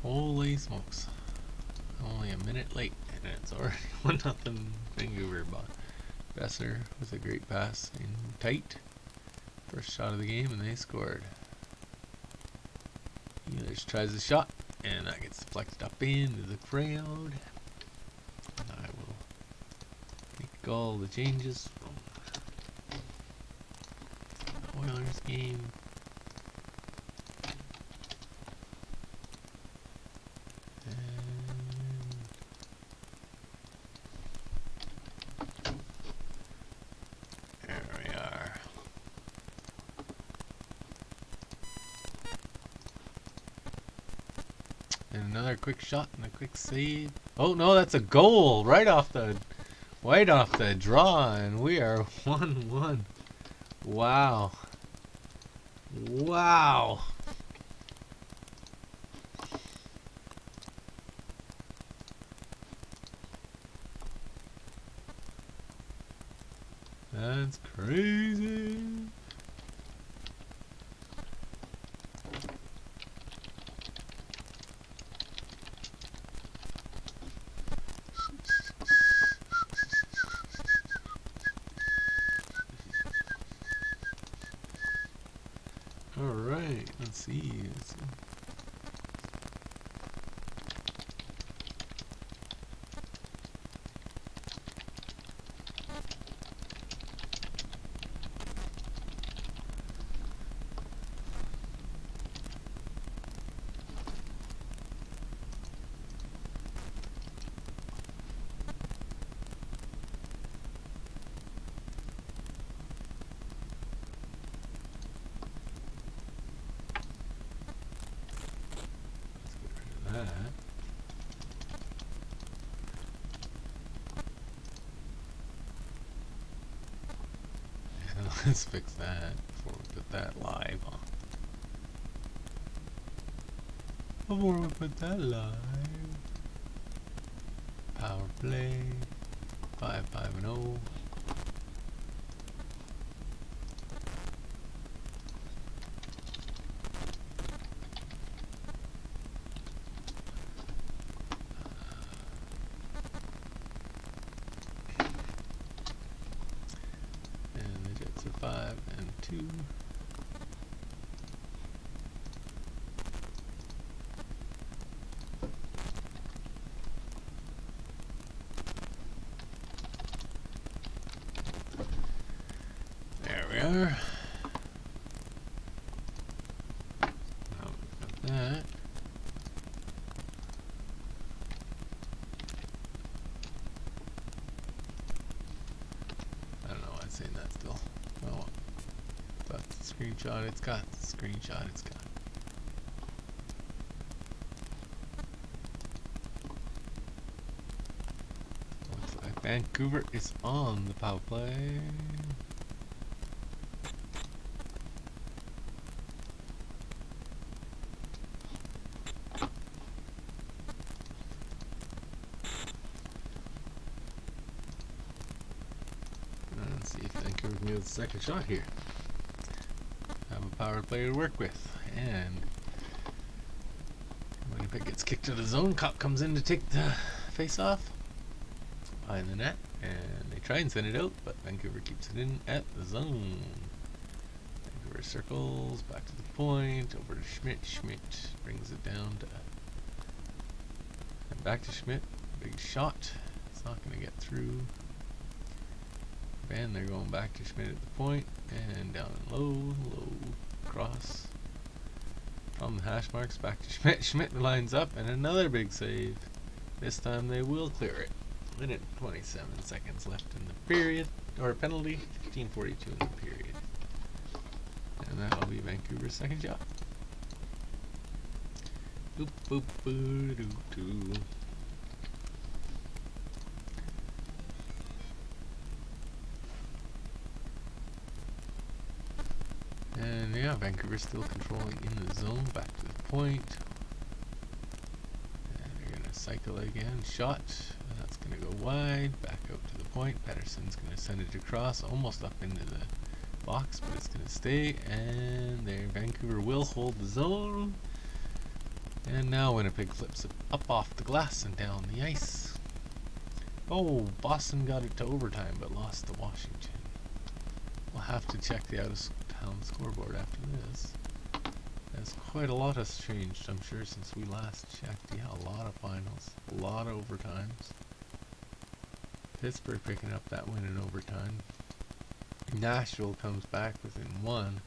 Holy smokes. Only a minute late, and it's already 1-0 Vancouver. Besser with a great pass in tight. First shot of the game, and they scored. Ehlers tries a shot, and that gets deflected up into the crowd. I will make all the changes from the Oilers game. And another quick shot and a quick save. Oh no, that's a goal right off the draw, and we are 1-1. Wow. Wow. That's crazy. Alright, let's see. Let's fix that before we put that live on. Before we put that live. Power play. 5-5-0. And the Jets are 5-2. There we are. Now we've got that. I don't know why I'm saying that still. Oh, that's the screenshot it's got. The screenshot it's got. Looks like Vancouver is on the power play. Let's see if Vancouver can get the second shot here. Have a power play to work with, and when it gets kicked to the zone, Cop comes in to take the face off behind the net, and they try and send it out, but Vancouver keeps it in at the zone. Vancouver circles back to the point, over to Schmidt. Schmidt brings it down to and back to Schmidt. Big shot. It's not going to get through. And they're going back to Schmidt at the point, and down low cross from the hash marks back to Schmidt. Schmidt lines up, and another big save. This time they will clear it. Minute 27 seconds left in the period, or penalty, 15:42 in the period. And that'll be Vancouver's second shot. Boop boop boo doo doo. And yeah, Vancouver's still controlling in the zone, back to the point. And they're going to cycle again. Shot. That's going to go wide, back out to the point. Pettersson's going to send it across, almost up into the box, but it's going to stay. And there, Vancouver will hold the zone. And now Winnipeg flips it up off the glass and down the ice. Oh, Boston got it to overtime but lost to Washington. We'll have to check the out-of-town scoreboard after this. As quite a lot has changed, I'm sure, since we last checked. Yeah, a lot of finals, a lot of overtimes. Pittsburgh picking up that win in overtime. Nashville comes back within one.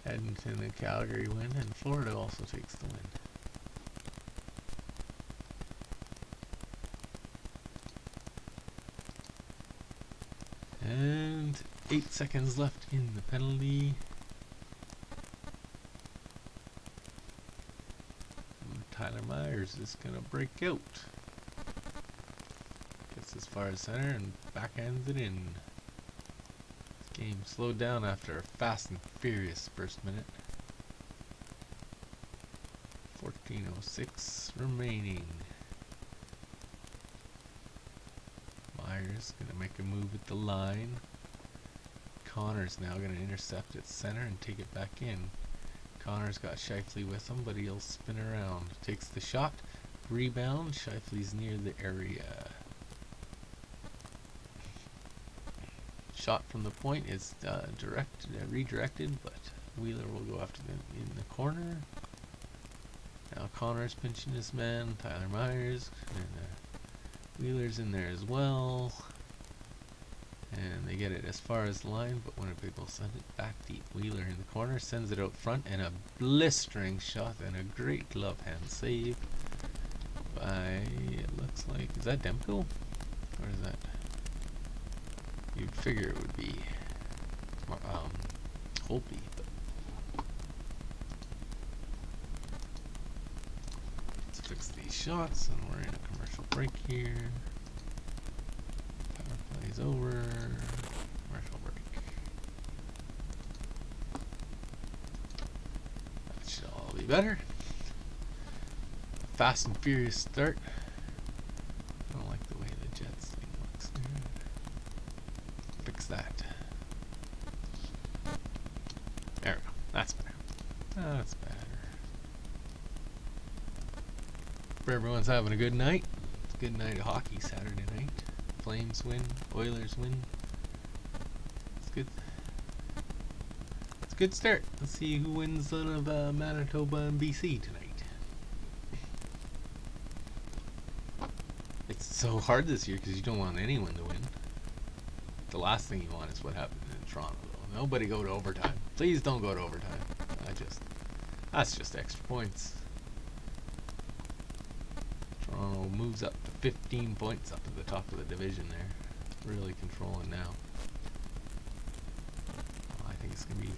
Edmonton and Calgary win, and Florida also takes the win. And 8 seconds left in the penalty. Tyler Myers is going to break out. Gets as far as center and backhands it in. This game slowed down after a fast and furious first minute. 14:06 remaining. Myers going to make a move at the line. Connor's now going to intercept at center and take it back in. Connor's got Scheifele with him, but he'll spin around. Takes the shot. Rebound. Scheifele's near the area. Shot from the point is redirected, but Wheeler will go after them in the corner. Now Connor's pinching his man. Tyler Myers. And Wheeler's in there as well. And they get it as far as the line, but Winnipeg will send it back deep. Wheeler in the corner sends it out front, and a blistering shot and a great glove hand save by, it looks like, is that Demko? Or is that, you'd figure it would be Holtby, but let's fix these shots, and we're in a commercial break here. Plays over. Commercial break. That should all be better. Fast and furious start. I don't like the way the Jets thing looks there. Fix that. There we go. That's better. That's better. Hope everyone's having a good night. It's a good night of hockey Saturday night. Flames win, Oilers win. It's good. It's a good start. Let's see who wins out of Manitoba and BC tonight. It's so hard this year because you don't want anyone to win. The last thing you want is what happened in Toronto, though. Nobody go to overtime. Please don't go to overtime. That's just extra points. Toronto moves up to 15 points up to the top of the division there. Really controlling now. I think it's going to be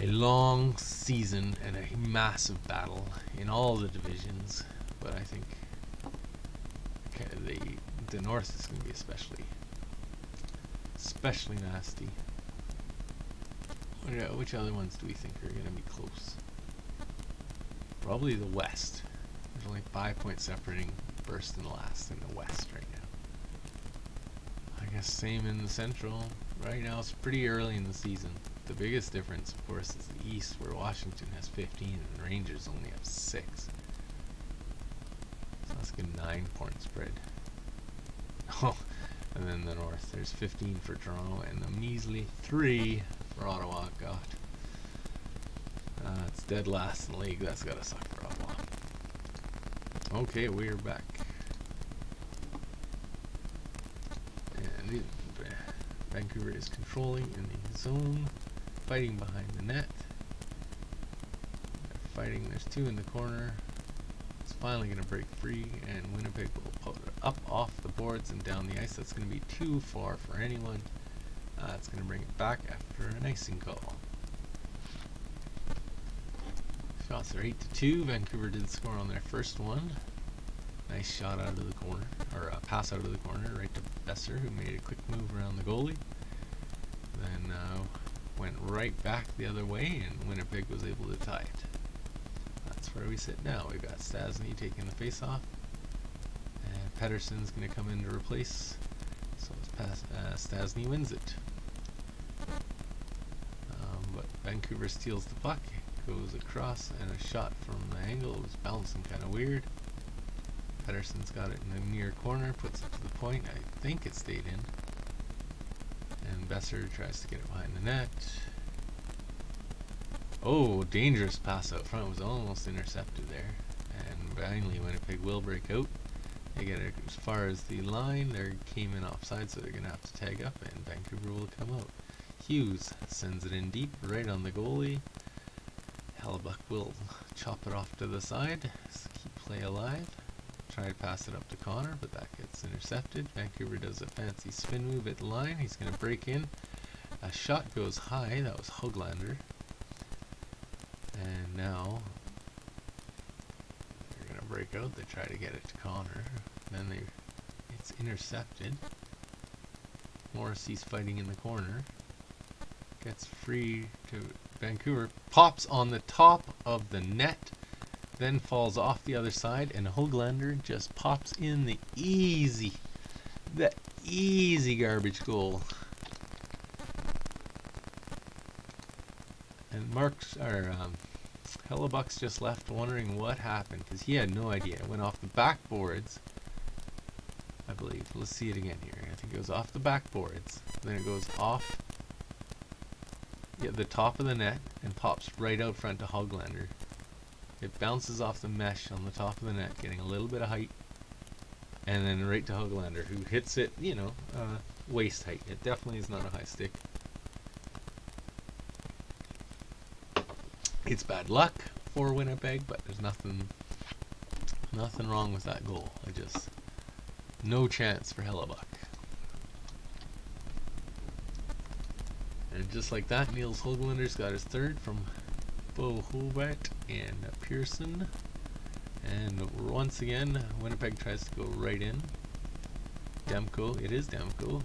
a long season and a massive battle in all the divisions. But I think the North is going to be especially nasty. Which other ones do we think are going to be close? Probably the West. There's only 5 points separating first and last in the West right now. I guess same in the Central. Right now it's pretty early in the season. The biggest difference, of course, is the East, where Washington has 15 and the Rangers only have 6. So that's a good 9-point spread. Oh, and then the North, there's 15 for Toronto and a measly 3 for Ottawa. God. It's dead last in the league. That's got to suck for Ottawa. Okay, we're back. And Vancouver is controlling in the zone, fighting behind the net. They're fighting, there's 2 in the corner. It's finally going to break free, and Winnipeg will put it up off the boards and down the ice. That's going to be too far for anyone. It's going to bring it back after an icing call. Shots are 8-2. Vancouver did score on their first one. Nice shot out of the corner, or a pass out of the corner right to Besser, who made a quick move around the goalie. Then went right back the other way, and Winnipeg was able to tie it. That's where we sit now. We've got Stastny taking the face-off, and Pettersson's going to come in to replace. So Stastny wins it. But Vancouver steals the puck, goes across, and a shot from the angle was bouncing kind of weird. Pettersson's got it in the near corner, puts it to the point. I think it stayed in. And Besser tries to get it behind the net. Oh, dangerous pass out front, was almost intercepted there. And finally Winnipeg will break out. They get it as far as the line. They came in offside, so they're going to have to tag up, and Vancouver will come out. Hughes sends it in deep, right on the goalie. Hellebuck will chop it off to the side, keep play alive. Try to pass it up to Connor, but that gets intercepted. Vancouver does a fancy spin move at the line. He's going to break in. A shot goes high. That was Höglander. And now they're going to break out. They try to get it to Connor. Then it's intercepted. Morrissey's fighting in the corner. Gets free to Vancouver. Pops on the top of the net. Then falls off the other side, and Höglander just pops in the easy garbage goal. And Hellebuck's just left wondering what happened, because he had no idea. It went off the backboards, I believe. Let's see it again here. I think it goes off the backboards, then it goes off the top of the net and pops right out front to Höglander. It bounces off the mesh on the top of the net, getting a little bit of height, and then right to Höglander, who hits it, waist height. It definitely is not a high stick. It's bad luck for Winnipeg, but there's nothing wrong with that goal. No chance for Hellebuck. And just like that, Niels Höglander's got his third from Bo Hobart and Pearson. And once again, Winnipeg tries to go right in. Demko, it is Demko,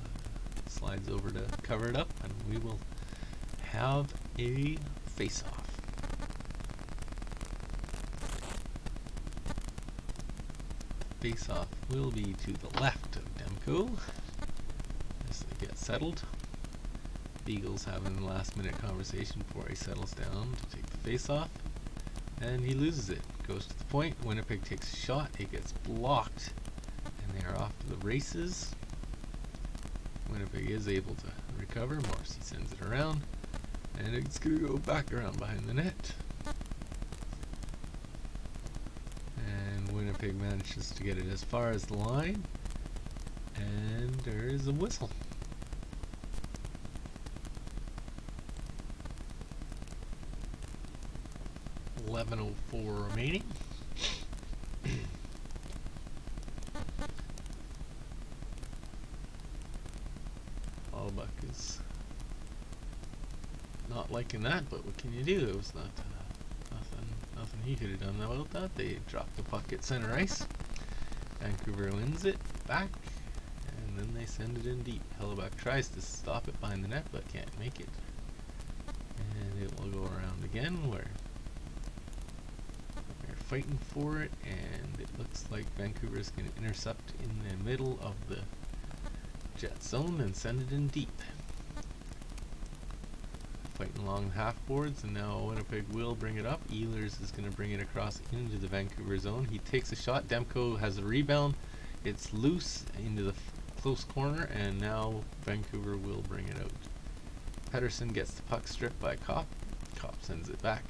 slides over to cover it up, and we will have a face-off. Face-off will be to the left of Demko as they get settled. Beagle's having a last-minute conversation before he settles down to take the face-off, and he loses it. Goes to the point. Winnipeg takes a shot. It gets blocked, and they are off to the races. Winnipeg is able to recover. Morrissey sends it around, and it's going to go back around behind the net. And Winnipeg manages to get it as far as the line, and there is a whistle. .11:04 remaining. Hellebuck is not liking that, but what can you do? It was nothing he could have done about that. They dropped the puck at center ice. Vancouver wins it back, and then they send it in deep. Hellebuck tries to stop it behind the net, but can't make it. And it will go around again, where they're fighting for it, and it looks like Vancouver is going to intercept in the middle of the Jet zone and send it in deep. Fighting along the half boards, and now Winnipeg will bring it up. Ehlers is going to bring it across into the Vancouver zone. He takes a shot. Demko has a rebound. It's loose into the close corner, and now Vancouver will bring it out. Pettersson gets the puck stripped by Kopp. Kopp sends it back.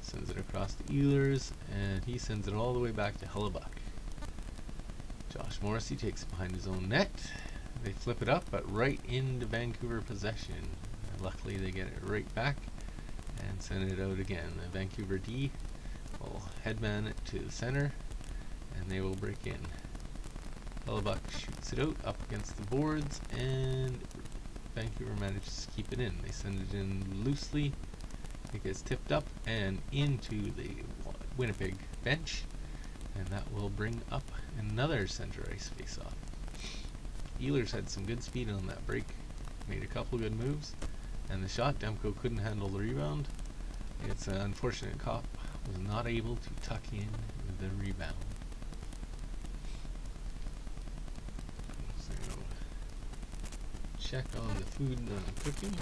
Sends it across to Ehlers, and he sends it all the way back to Hellebuck. Josh Morrissey takes it behind his own net. They flip it up, but right into Vancouver possession. Luckily, they get it right back and send it out again. The Vancouver D will headman it to the center, and they will break in. Hellebuck shoots it out up against the boards, and Vancouver manages to keep it in. They send it in loosely. It gets tipped up and into the Winnipeg bench, and that will bring up another center ice face-off. Ehlers had some good speed on that break, made a couple good moves, and the shot, Demko couldn't handle the rebound. It's unfortunate Kopp was not able to tuck in the rebound. So, check on the food cooking.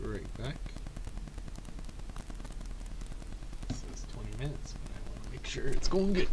right back. It says 20 minutes, but I want to make sure it's going good.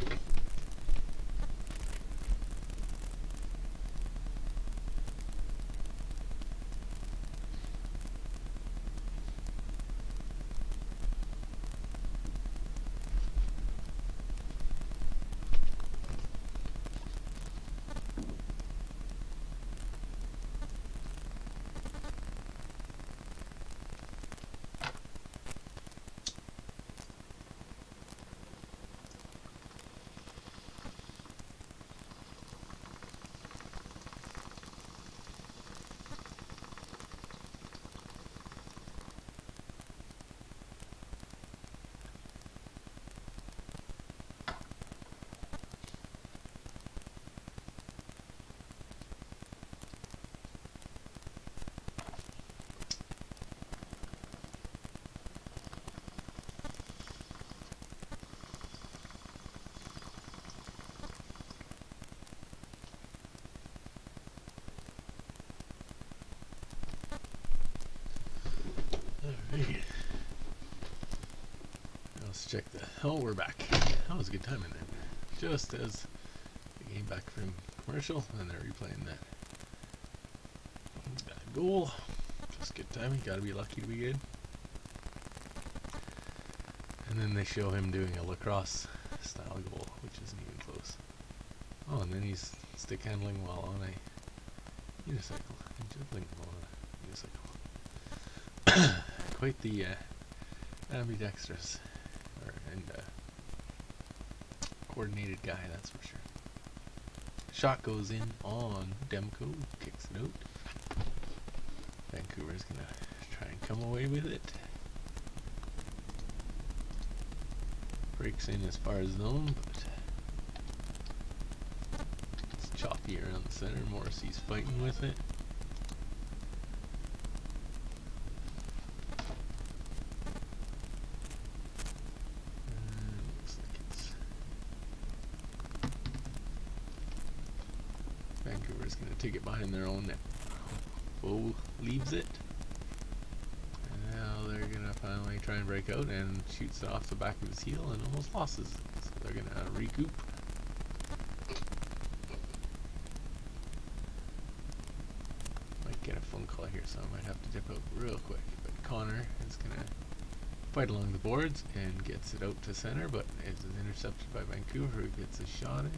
Alright. Let's check the. Oh, we're back. That was a good timing then. Just as we came back from commercial, and they're replaying that goal. Just good timing. Gotta be lucky to be good. And then they show him doing a lacrosse style goal, which isn't even close. Oh, and then he's stick handling while on a unicycle. And juggling while on a unicycle. Quite the ambidextrous and coordinated guy, that's for sure. Shot goes in on Demko, kicks it out. Vancouver's gonna try and come away with it. Breaks in as far as zone, but it's choppy around the center. Morrissey's fighting with it. Looks like it's Vancouver's going to take it behind their own net. Bo leaves it. And now they're going to finally try and break out, and shoots it off the back of his heel and almost loses it. So they're going to recoup. Might get a phone call here, so I might have to dip out real quick. But Connor is going to fight along the boards and gets it out to center, but it is intercepted by Vancouver, who gets a shot in.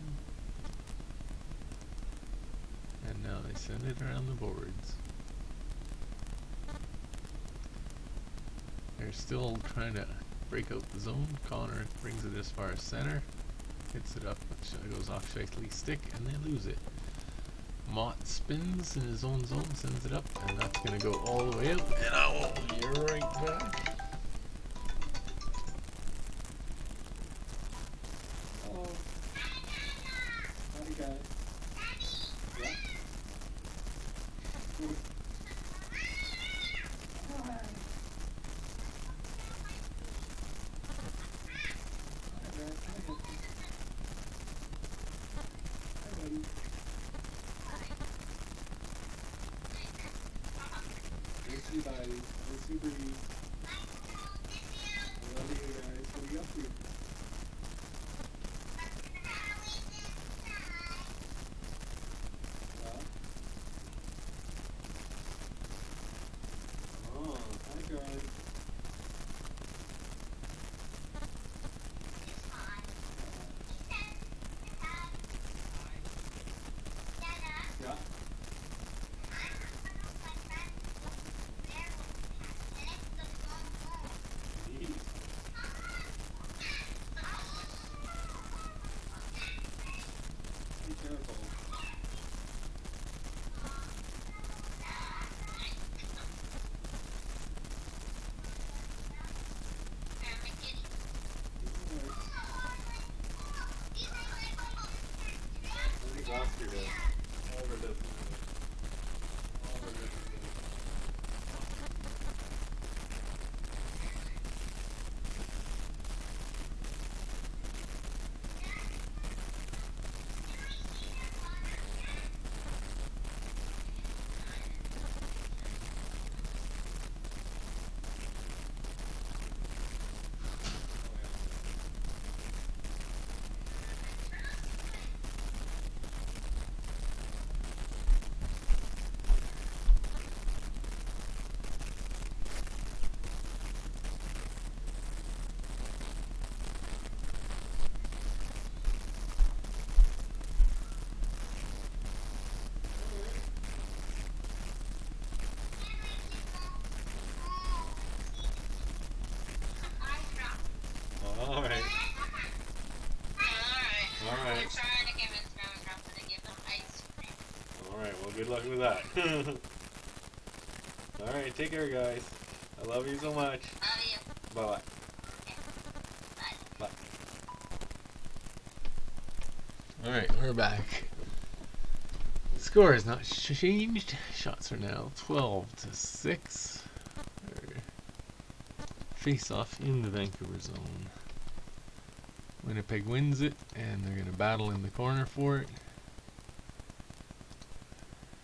And now they send it around the boards. They're still trying to break out the zone. Connor brings it as far as center, hits it up, which goes off Shifley's stick, and they lose it. Mott spins in his own zone, sends it up, and that's going to go all the way up, and I will be right back. Hello. Howdy, guys. Yeah. Hi. Hi, guys. Hi, buddy. Miss you, buddy. Miss you, Bree. I love you guys. What are you up to? Oh, hi, guys. Yeah. Look at that. Alright, take care, guys. I love you so much. Bye-bye. Bye. Alright, we're back. Score has not changed. Shots are now 12-6. Face off in the Vancouver zone. Winnipeg wins it, and they're going to battle in the corner for it.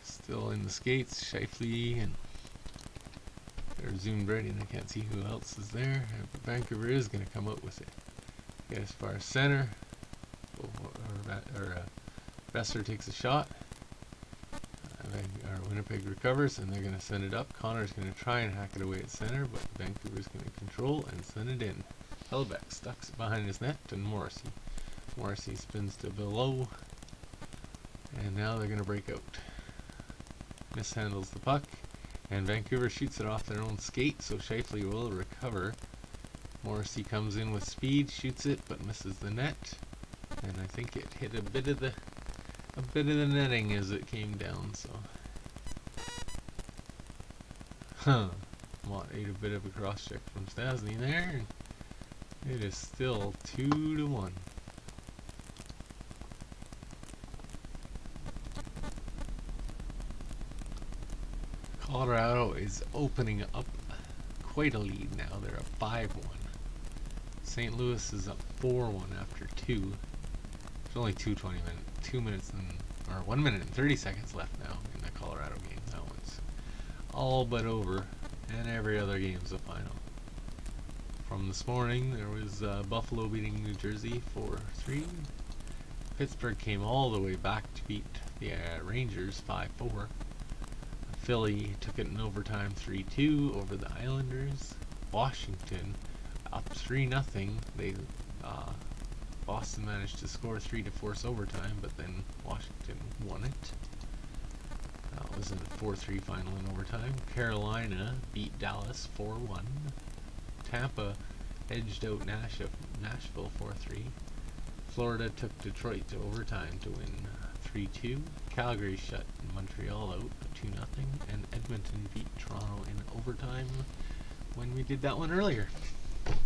Still in the skates, Shifley, and they're zoomed right in. I can't see who else is there. But Vancouver is going to come out with it. Get as far as center. Besser takes a shot. Winnipeg recovers, and they're going to send it up. Connor's going to try and hack it away at center, but Vancouver's going to control and send it in. Hellbeck stucks it behind his net, and Morrissey. Morrissey spins to below, and now they're going to break out. Mishandles the puck, and Vancouver shoots it off their own skate, so Shifley will recover. Morrissey comes in with speed, shoots it, but misses the net, and I think it hit a bit of the netting as it came down. So, Mott ate a bit of a cross check from Stasny there. It is still 2-1. Colorado is opening up quite a lead now. They're up 5-1. St. Louis is up 4-1 after 2. There's only 1 minute and 30 seconds left now in the Colorado game. That one's all but over, and every other game's a final. From this morning, there was Buffalo beating New Jersey 4-3. Pittsburgh came all the way back to beat the Rangers 5-4. Philly took it in overtime 3-2 over the Islanders. Washington up 3-0. Boston managed to score 3 to force overtime, but then Washington won it. That was a 4-3 final in overtime. Carolina beat Dallas 4-1. Tampa edged out Nashville 4-3. Florida took Detroit to overtime to win 3-2. Calgary shut Montreal out 2-0, and Edmonton beat Toronto in overtime when we did that one earlier. Hope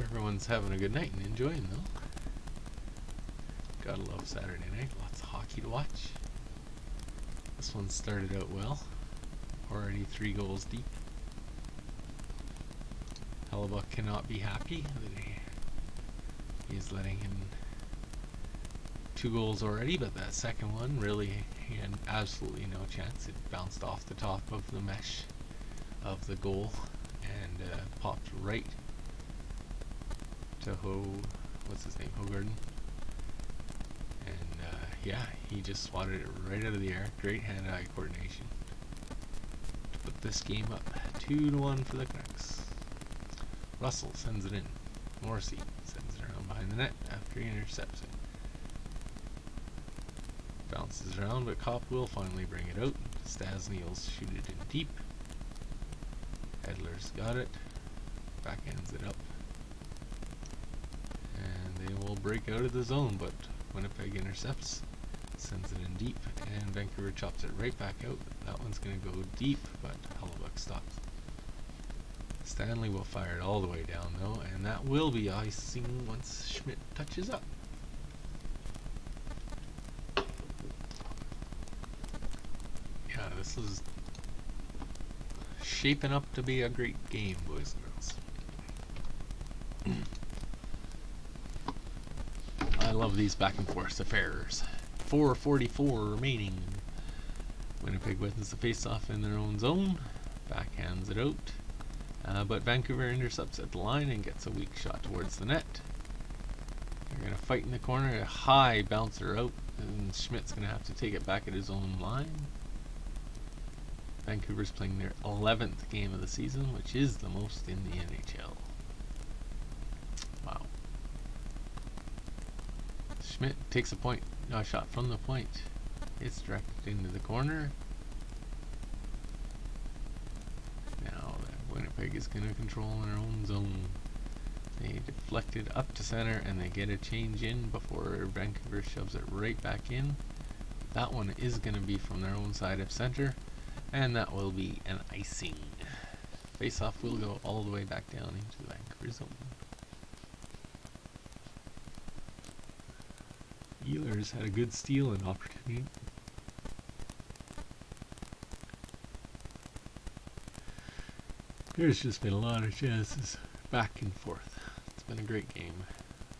everyone's having a good night and enjoying, though. Gotta love Saturday night. Lots of hockey to watch. This one started out well. Already 3 goals deep. Hellebuck cannot be happy. He is letting in 2 goals already, but that second one really, he had absolutely no chance. It bounced off the top of the mesh of the goal and popped right to what's his name, Hogarden. And yeah, he just swatted it right out of the air. Great hand-eye coordination to put this game up 2-1 for the Canucks. Russell sends it in. Morrissey sends it around behind the net after he intercepts it. Bounces around, but Kopp will finally bring it out. Stasny will shoot it in deep. Edler's got it. Backhands it up. And they will break out of the zone, but Winnipeg intercepts. Sends it in deep, and Vancouver chops it right back out. That one's going to go deep, but Hellebuck stops. Stanley will fire it all the way down, though, and that will be icing once Schmidt touches up. Yeah, this is shaping up to be a great game, boys and girls. I love these back and forth affairs. 4:44 remaining. Winnipeg wins the face-off in their own zone. Backhands it out. But Vancouver intercepts at the line and gets a weak shot towards the net. They're going to fight in the corner. A high bouncer out, and Schmidt's going to have to take it back at his own line. Vancouver's playing their 11th game of the season, which is the most in the NHL. Wow. Schmidt takes a shot from the point. It's directed into the corner. Now Winnipeg is going to control in their own zone. They deflect it up to center, and they get a change in before Vancouver shoves it right back in. That one is going to be from their own side of center, and that will be an icing. Face-off will go all the way back down into the Vancouver zone. Ehlers had a good steal-in opportunity. There's just been a lot of chances back and forth. It's been a great game.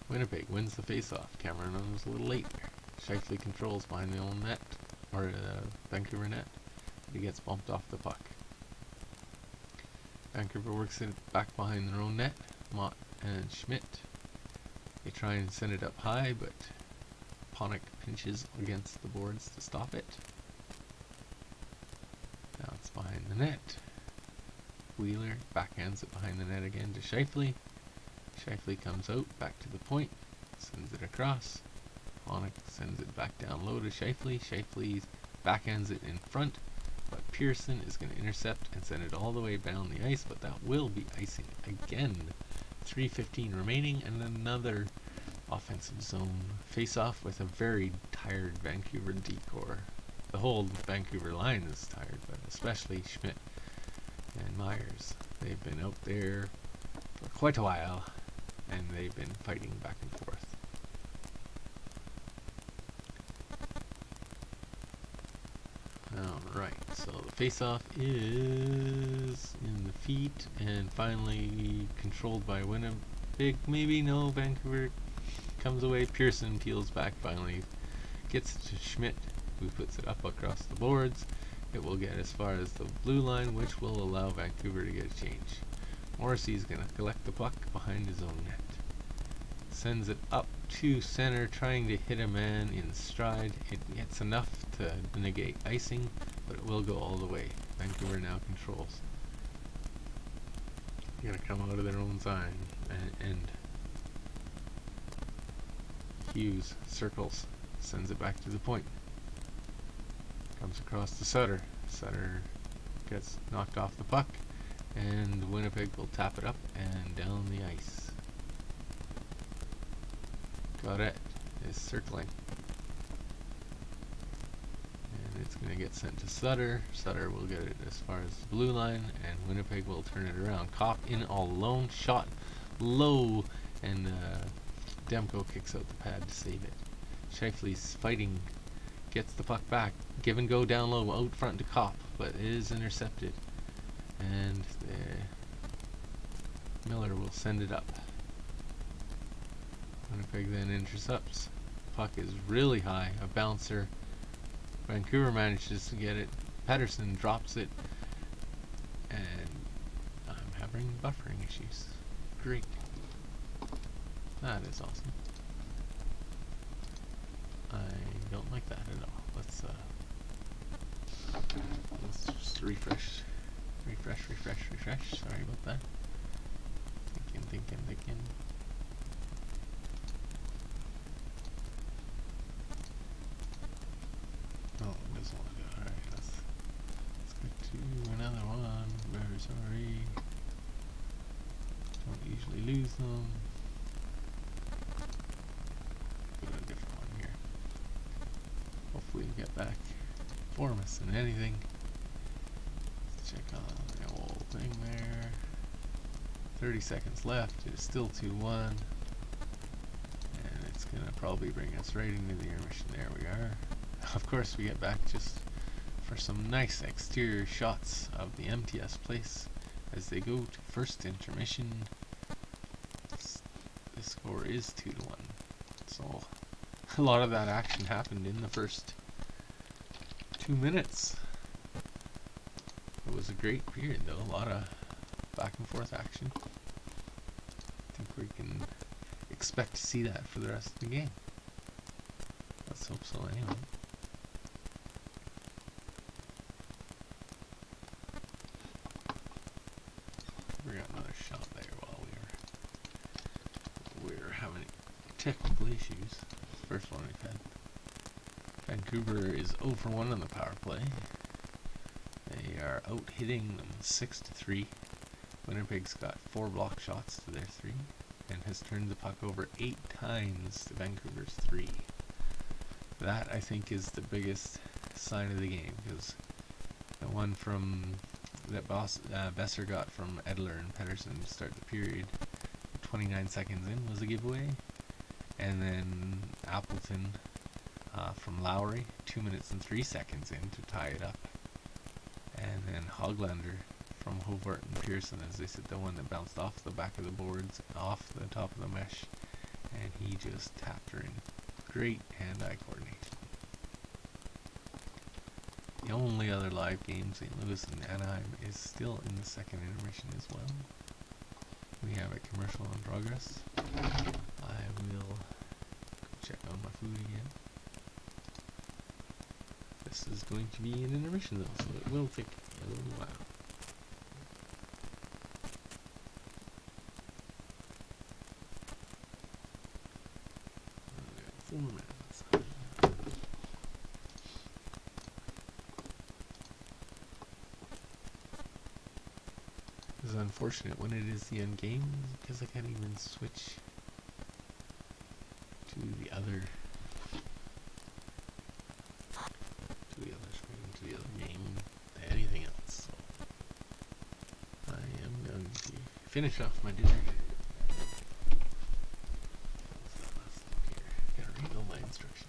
Winnipeg wins the face-off. Cameron was a little late there. Shifley controls behind the own net, or Vancouver net. He gets bumped off the puck. Vancouver works it back behind their own net. Mott and Schmidt. They try and send it up high, but Ponick pinches against the boards to stop it. Now it's behind the net. Wheeler backhands it behind the net again to Shifley. Shifley comes out, back to the point, sends it across. Ponick sends it back down low to Shifley. Shifley backhands it in front, but Pearson is going to intercept and send it all the way down the ice, but that will be icing again. 3:15 remaining, and another offensive zone face-off with a very tired Vancouver decor. The whole Vancouver line is tired, but especially Schmidt and Myers. They've been out there for quite a while, and they've been fighting back and forth. Alright, so the face-off is in the feet and finally controlled by Winnipeg. Maybe no, Vancouver comes away. Pearson peels back, finally gets it to Schmidt, who puts it up across the boards. It will get as far as the blue line, which will allow Vancouver to get a change. Morrissey's going to collect the puck behind his own net. Sends it up to center, trying to hit a man in stride. It gets enough to negate icing, but it will go all the way. Vancouver now controls. They're going to come out of their own zone and end. Hughes circles, sends it back to the point. Comes across to Sutter. Sutter gets knocked off the puck, and Winnipeg will tap it up and down the ice. Gaudette is circling. And it's going to get sent to Sutter. Sutter will get it as far as the blue line, and Winnipeg will turn it around. Kopp in all alone, shot low, and Demko kicks out the pad to save it. Shifley's fighting, gets the puck back. Give and go down low, out front to Kopp, but it is intercepted. And Miller will send it up. Winnipeg then intercepts. Puck is really high, a bouncer. Vancouver manages to get it. Pettersson drops it. And I'm having buffering issues. Great. That is awesome. I don't like that at all. Let's just refresh. Sorry about that. Thinking. Oh, it doesn't want to go. Alright, let's go to another one. Very sorry. Don't usually lose them. Go to a different one here. Hopefully we get back for missing anything. Let's check on the old thing there. 30 seconds left. It is still 2-1. And it's going to probably bring us right into the intermission. There we are. Of course, we get back just for some nice exterior shots of the MTS place as they go to first intermission. The score is 2-1. So a lot of that action happened in the first 2 minutes. It was a great period, though. A lot of back and forth action. I think we can expect to see that for the rest of the game. Let's hope so, anyway. We got another shot there while we were having technical issues. First one we've had. Vancouver is 0 for 1 on the power play. They are out hitting them 6-3. Winnipeg's got 4 block shots to their 3 and has turned the puck over 8 times to Vancouver's 3. that I think is the biggest sign of the game, because the one from that Besser got from Edler and Pedersen to start the period, 29 seconds in, was a giveaway, and then Appleton from Lowry, 2 minutes and 3 seconds in to tie it up, and then Hoglander from Hobart and Pearson, as they said, the one that bounced off the back of the boards, off the top of the mesh, and he just tapped her in. Great hand-eye coordination. The only other live game, St. Louis and Anaheim, is still in the second intermission as well. We have a commercial in progress. I will go check on my food again. This is going to be an intermission though, so it will take a little while. Okay, 4 minutes. This is unfortunate when it is the end game, because I can't even switch to the other screen, to the other game, to anything else. So I am going to finish off my dinner. Let's look here. Gotta read all my instructions.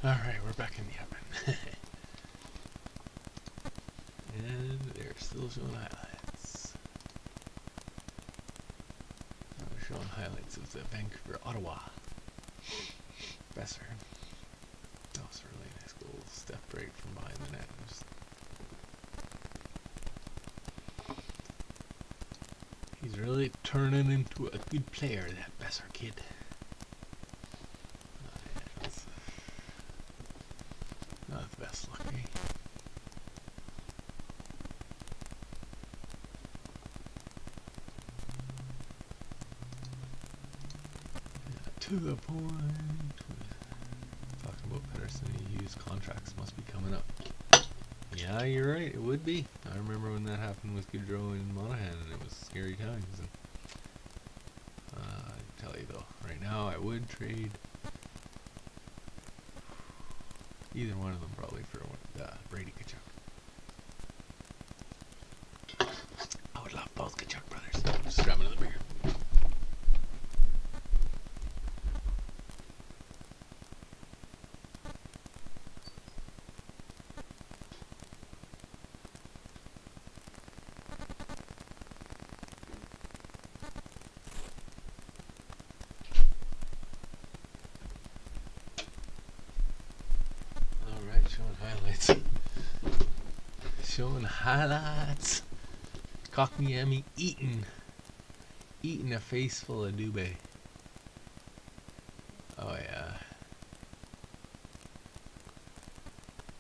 Alright, we're back in the oven. And they're still showing highlights. Now we're showing highlights of the Vancouver Ottawa. Besser. That was a really nice goal. Step break from behind the net. He's really turning into a good player, that Besser kid. Not the best luck, eh? To the point. Talking about Pedersen and Hughes contracts must be coming up. Yeah, you're right. It would be. I remember when that happened with Gaudreau and Monahan, and it was scary times. And, I tell you though, right now I would trade either one of them probably for Brady Kachuk. I would love both Kachuk brothers. Just grab another beer. Highlights. Showing highlights. Cockney eating a face full of Dubé. Oh yeah.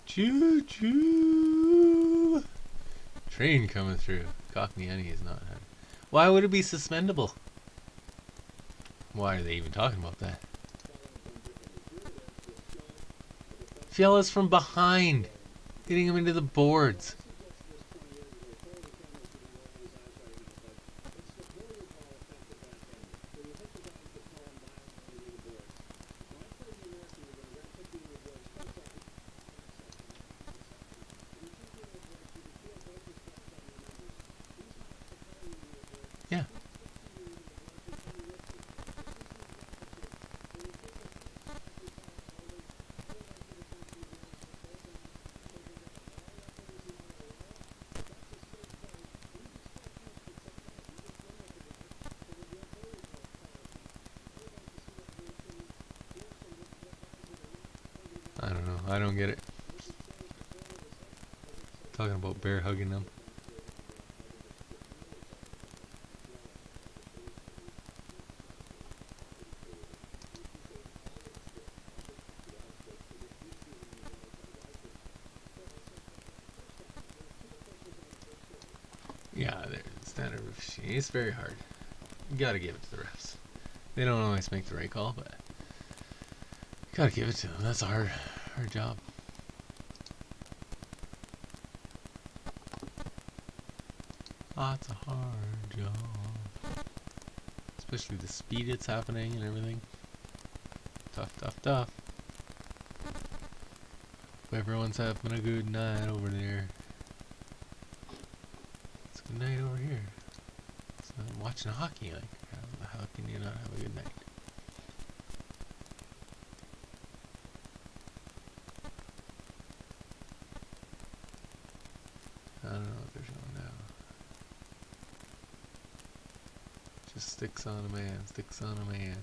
Choo choo. Train coming through. Cockney is not. Why would it be suspendable? Why are they even talking about that? Fiella's from behind, getting him into the boards. Yeah. I don't know. I don't get it. Talking about bear hugging them. Yeah, standard of it's very hard. You gotta give it to the refs. They don't always make the right call, but you gotta give it to them. That's a hard job. That's a hard job. Especially the speed it's happening and everything. Tough. Hope everyone's having a good night over there. It's a good night over here. So I'm watching hockey. Like, how can you not have a good night? I don't know what they're showing now. Just sticks on a man. Sticks on a man.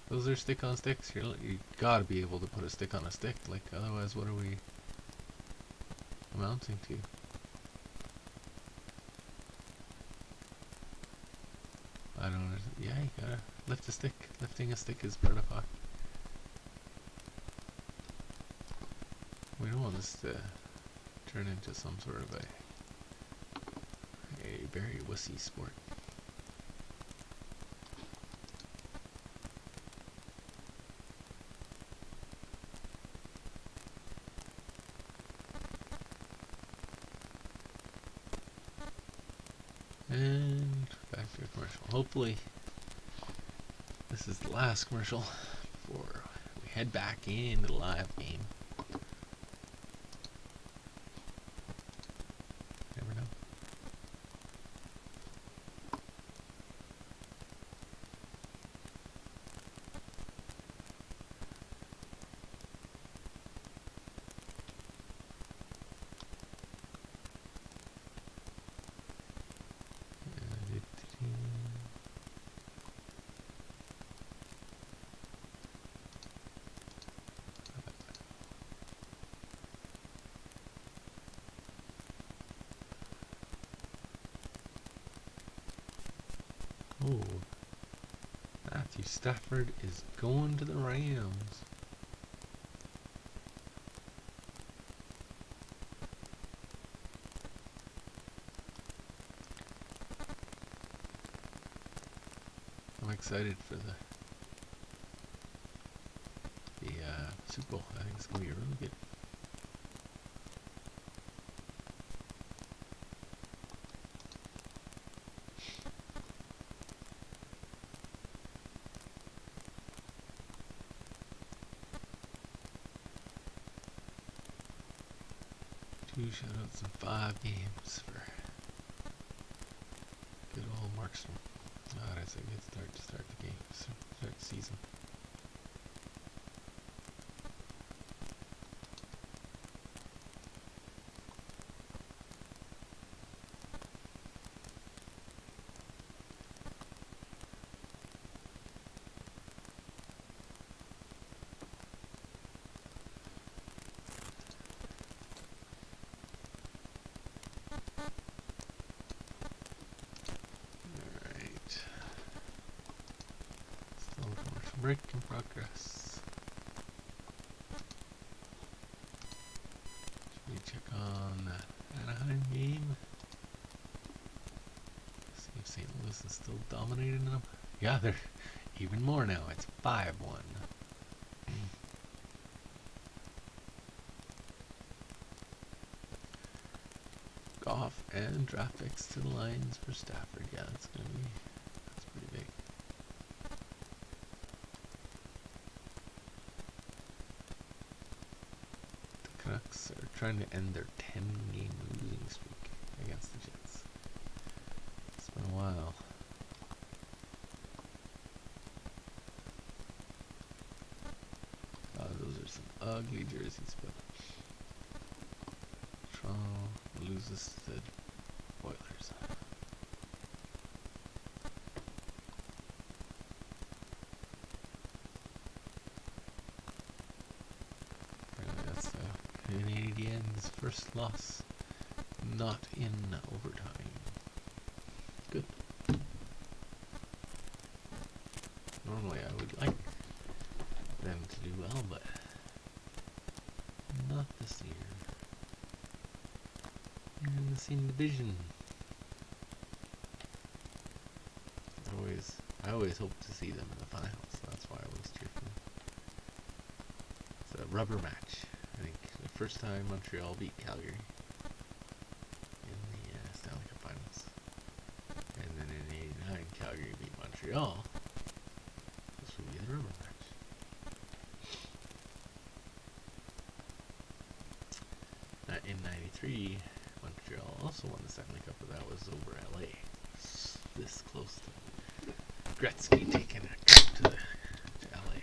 Those are stick on sticks. You gotta be able to put a stick on a stick. Like, otherwise, what are we amounting to? I don't know. Yeah, you gotta lift a stick. Lifting a stick is part of hockey. We don't want this to turn into some sort of a very wussy sport. And back to a commercial. Hopefully this is the last commercial before we head back into the live game. Never know. Matthew Stafford is going to the Rams. I'm excited for the Super Bowl. I think it's going to be really good. Two shutouts in 5 games for good old Markstrom. Oh, that's a good start to start the game, start the season. Break in progress. Should we check on the Anaheim game? See if St. Louis is still dominating them. Yeah, they're even more now. It's 5-1. Goff and draft picks to the Lions for Stafford. Yeah, that's pretty big. Canucks are trying to end their 10-game losing streak against the Jets. It's been a while. Those are some ugly jerseys, but Toronto loses to Oilers. That's Canadiens' first loss, not in overtime. Good. Normally I would like them to do well, but not this year. They're in the same division. I always hope to see them in the finals. That's why I always cheer for them. It's a rubber match. I think the first time Montreal beat Calgary in the Stanley Cup Finals. And then in '89, Calgary beat Montreal. This will be the rubber match. In '93, Montreal also won the Stanley Cup, but that was over LA. This close to Gretzky taking a trip to LA.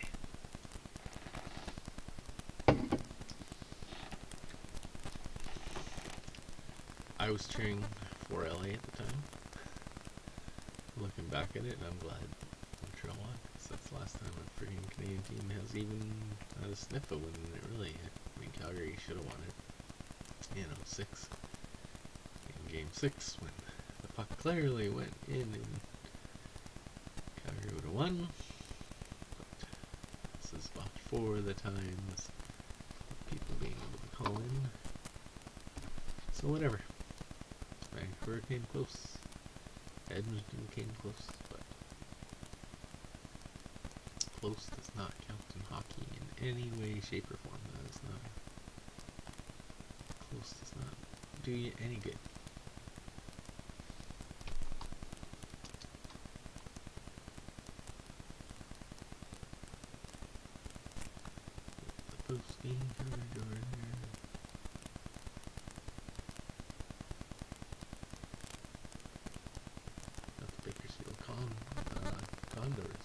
I was cheering for LA at the time. Looking back at it, I'm glad Montreal won, because that's the last time a freaking Canadian team has even had a sniff of winning it, really. I mean, Calgary should have won it in '06. In Game 6, when the puck clearly went in and Calgary would have won. But this is about before the times people being able to call in. So whatever. Vancouver came close. Edmonton came close, but close does not count in hockey in any way, shape, or form. That is not. Close does not do you any good. The post game coverage over there. That's Bakersfield Condors.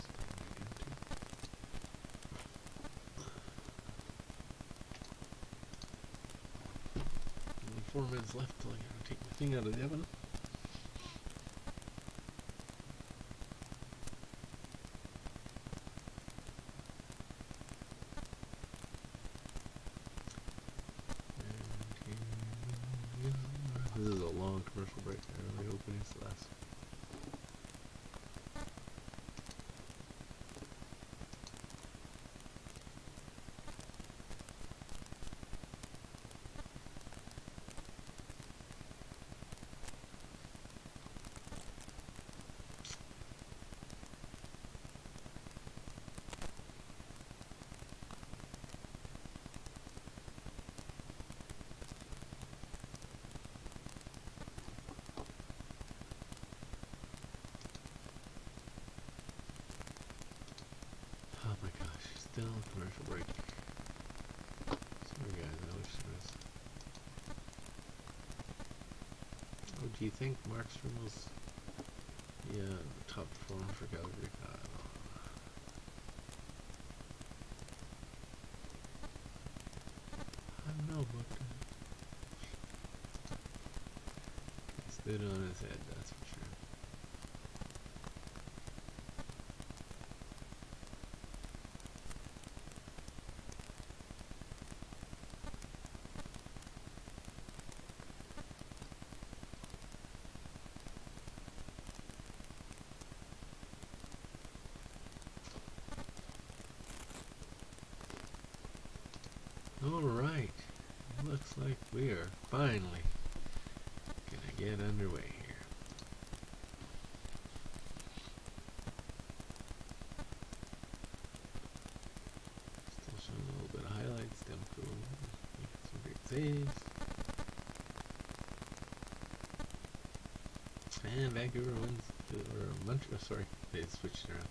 4 minutes left till I gotta take my thing out of the oven. This is a long commercial break. I really hope it is the last. Still commercial break. Sorry guys, I wish there was. Oh, do you think Markstrom was the top performer for Calgary? I don't know. I don't know about that. He stood on his head, that's for sure. Alright, looks like we are finally gonna get underway here. Still showing a little bit of highlights, Demko making some great saves. And Vancouver wins, or Montreal, sorry, they switched it around.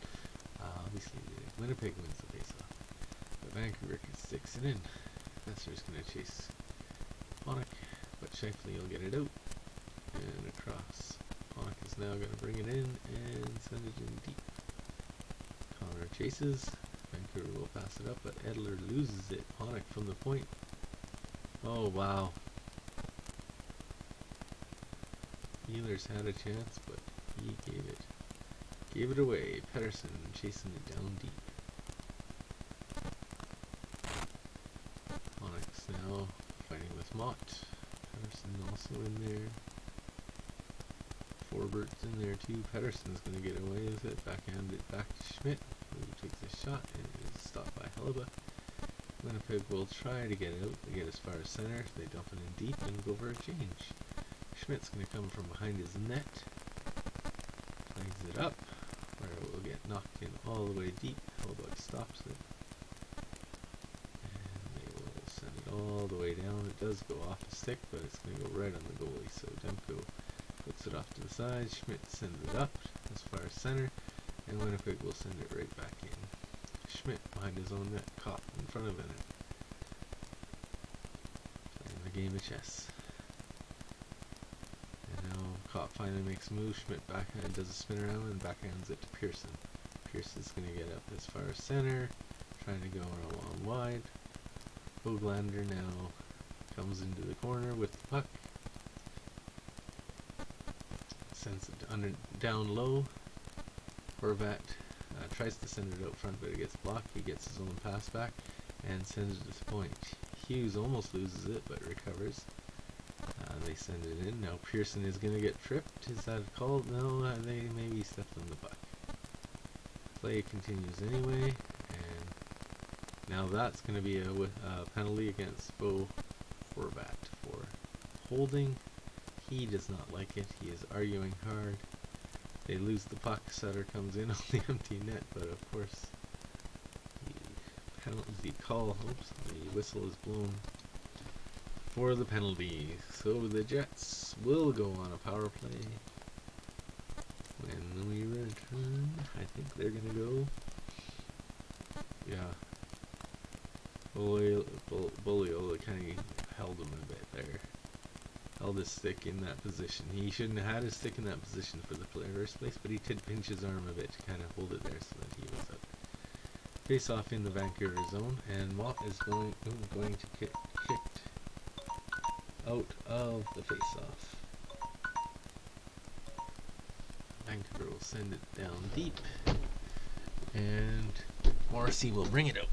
Obviously, Winnipeg wins the faceoff, but Vancouver sticks it in. Messer's going to chase Ponick, but Shifley will get it out and across. Ponick is now going to bring it in and send it in deep. Connor chases. Vancouver will pass it up, but Edler loses it. Ponick from the point. Oh wow. Healers had a chance, but he gave it away. Pedersen chasing it down deep. Now fighting with Mott. Pedersen also in there. Forbert's in there too. Pedersen's going to get away with it. Backhand it back to Schmidt, who takes a shot and is stopped by Hellebuck. Winnipeg will try to get out. They get as far as center. They dump it in deep and go for a change. Schmidt's going to come from behind his net. Plays it up, where it will get knocked in all the way deep. Hellebuck stops it. All the way down. It does go off the stick, but it's going to go right on the goalie. So Demko puts it off to the side. Schmidt sends it up as far as center, and Winnipeg will send it right back in. Schmidt behind his own net, caught in front of it. Playing the game of chess. And now Cop finally makes a move. Schmidt backhand does a spin around and backhands it to Pearson. Pearson's going to get up as far as center, trying to go along wide. Hoglander now comes into the corner with the puck. Sends it down low. Horvat tries to send it out front, but it gets blocked. He gets his own pass back and sends it to the point. Hughes almost loses it, but recovers. They send it in. Now Pearson is going to get tripped. Is that called? No, they maybe stepped on the puck. Play continues anyway. Now that's going to be a penalty against Bo Horvat for holding. He does not like it. He is arguing hard. They lose the puck. Sutter comes in on the empty net, but of course the whistle is blown for the penalty. So the Jets will go on a power play. When we return, I think they're going to go. Yeah. Bolio kind of held him a bit there. Held his stick in that position. He shouldn't have had his stick in that position for the first place, but he did pinch his arm a bit to kind of hold it there so that he was up. Face off in the Vancouver zone, and Mott is going to get kicked out of the face off. Vancouver will send it down deep, and Morrissey will bring it out.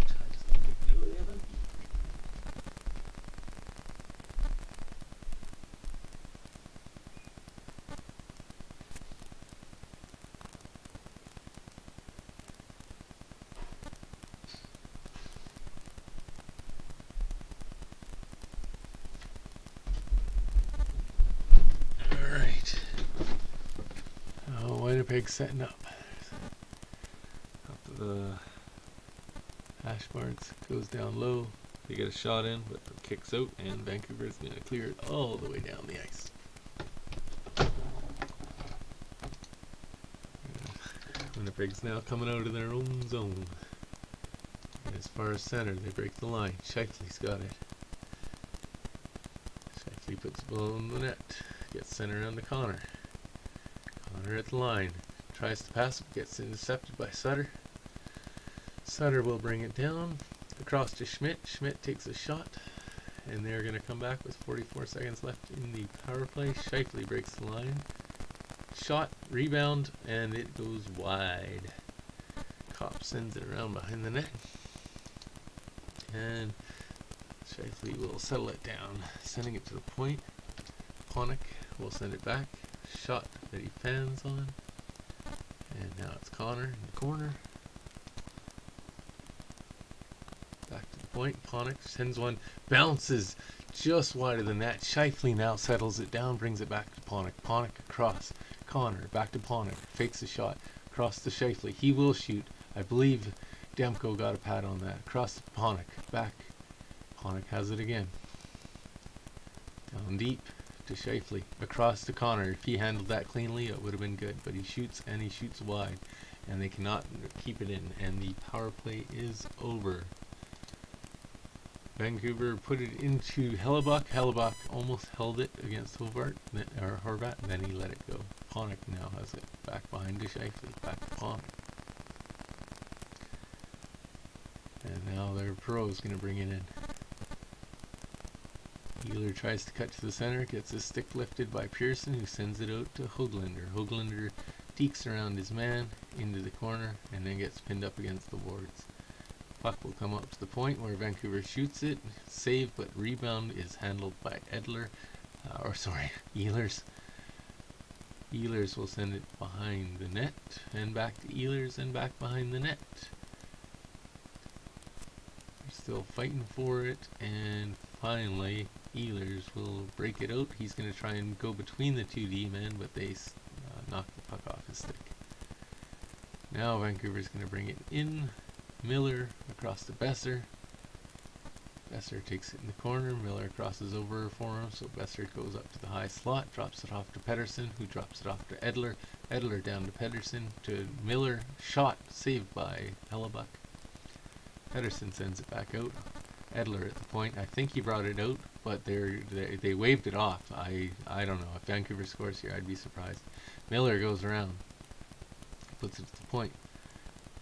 Winnipeg setting up. Up to the hash marks, goes down low. They get a shot in, but it kicks out, and Vancouver is going to clear it all the way down the ice. Winnipeg's now coming out of their own zone. As as far as center. They break the line. Shifley's got it. Shifley puts the ball in the net. Gets center around to Connor. Connor at the line. Tries to pass it. Gets intercepted by Sutter. Sutter will bring it down. Across to Schmidt. Schmidt takes a shot. And they're going to come back with 44 seconds left in the power play. Shifley breaks the line. Shot, rebound, and it goes wide. Kopp sends it around behind the net. And Shifley will settle it down, sending it to the point. Ponick will send it back. Shot that he fans on. And now it's Connor in the corner. Back to the point. Ponick sends one. Bounces just wide of the net. Shifley now settles it down, brings it back to Ponick. Ponick across. Connor back to Ponick. Fakes a shot. Across to Shifley. He will shoot. I believe Demko got a pad on that. Across to Ponick. Back. Ponick has it again. Down deep to Shifley. Across to Connor. If he handled that cleanly, it would have been good. But he shoots, and he shoots wide. And they cannot keep it in. And the power play is over. Vancouver put it into Hellebuck. Hellebuck almost held it against Horvat. Then he let it go. Ponick now has it back behind to Shifley. Back to Ponick. And now their pro is going to bring it in. Ealer tries to cut to the center. Gets his stick lifted by Pearson, who sends it out to Hoglander. Hoglander dekes around his man into the corner and then gets pinned up against the boards. Puck will come up to the point where Vancouver shoots it. Save, but rebound is handled by Ehlers. Ehlers will send it behind the net and back to Ehlers and back behind the net. They're still fighting for it, and finally Ehlers will break it out. He's going to try and go between the two D men, but they knock the puck off his stick. Now Vancouver's going to bring it in. Miller across to Besser. Besser takes it in the corner. Miller crosses over for him, so Besser goes up to the high slot, drops it off to Pettersson, who drops it off to Edler. Edler down to Pettersson, to Miller. Shot saved by Hellebuck. Pettersson sends it back out. Edler at the point. I think he brought it out, but they waved it off. I don't know. If Vancouver scores here, I'd be surprised. Miller goes around, puts it to the point.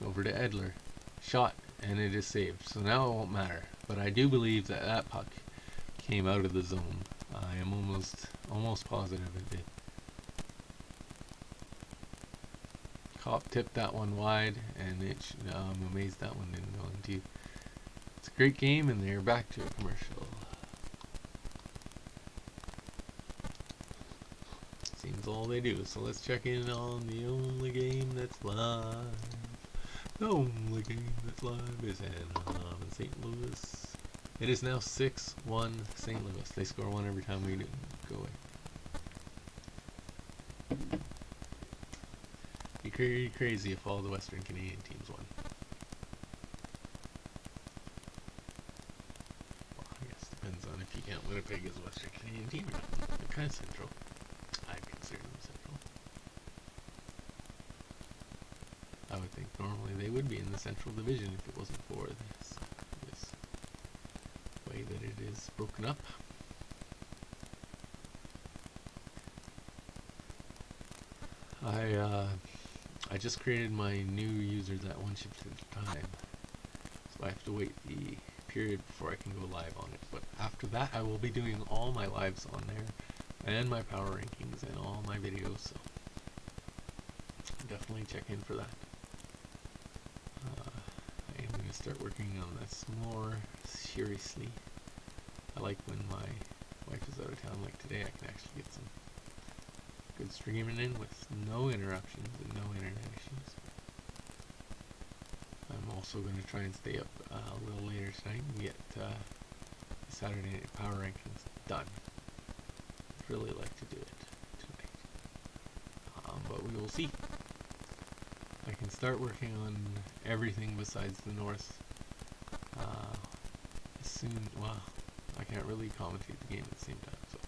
Over to Edler. Shot, and it is saved. So now it won't matter. But I do believe that that puck came out of the zone. I am almost positive it did. Kopp tipped that one wide, and I'm amazed that one didn't go into. It's a great game, and they're back to a commercial. Seems all they do. So let's check in on the only game that's live. The only game that's live is Anaheim and St. Louis. It is now 6-1 St. Louis. They score one every time we go away. Be crazy if all the Western Canadian teams won. Well, I guess it depends on if you count Winnipeg as a Western Canadian team or not. They're kind of central. I consider them central. I would think normally they would be in the Central Division if it wasn't for this way that it is broken up. I just created my new users at one shift at a time, so I have to wait the period before I can go live on it. But after that, I will be doing all my lives on there and my power rankings and all my videos. So definitely check in for that. I'm going to start working on this more seriously. I like when my wife is out of town, like today. I can actually get some good streaming in with no interruptions and no internet issues. I'm also going to try and stay up a little later tonight and get Saturday Night Power Rankings done. I'd really like to do it tonight. But we will see. I can start working on everything besides the North soon. Well, I can't really commentate the game at the same time, so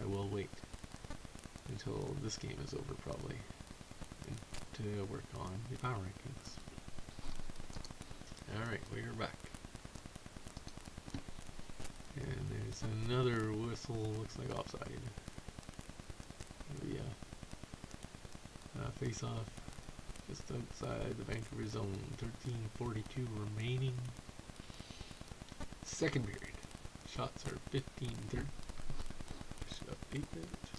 I will wait until this game is over probably to work on the power rankings. Alright, we are back. That's another whistle. Looks like offside. Yeah. Face off. Just outside the Vancouver zone. 13:42 remaining. Second period. Shots are 15-30. Shot 8 minutes.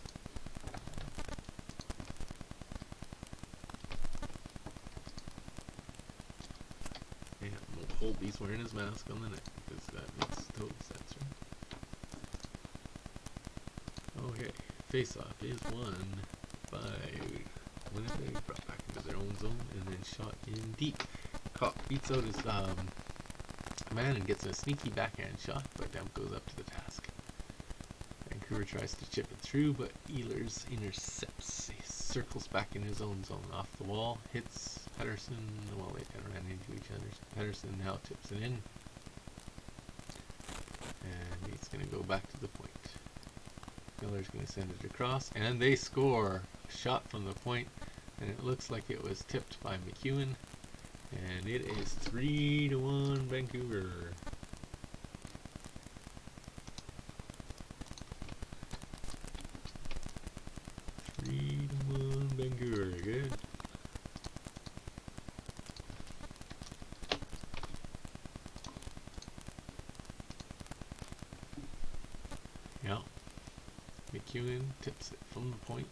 And Holtby's wearing his mask on the net because that makes total sense, right? Okay, face-off is won by Winnipeg, brought back into their own zone, and then shot in deep. Cock beats out his man and gets a sneaky backhand shot, but Demp goes up to the task. Vancouver tries to chip it through, but Ehlers intercepts. He circles back in his own zone off the wall, hits Pettersson. Well, they kind of ran into each other. Pettersson now tips it in, and he's going to go back to the point. Miller's going to send it across, and they score. A shot from the point, and it looks like it was tipped by McEwen, and it is 3-1 Vancouver. Vancouver, good. Yeah. McEwen tips it from the point.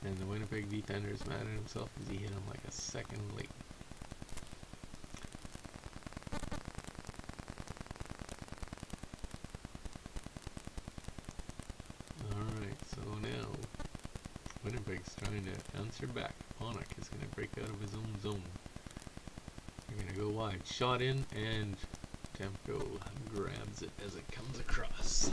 And the Winnipeg defender is mad at himself because he hit him like a second late. Winnipeg's trying to answer back. Ponik is going to break out of his own zone. They're going to go wide. Shot in, and Demko grabs it as it comes across.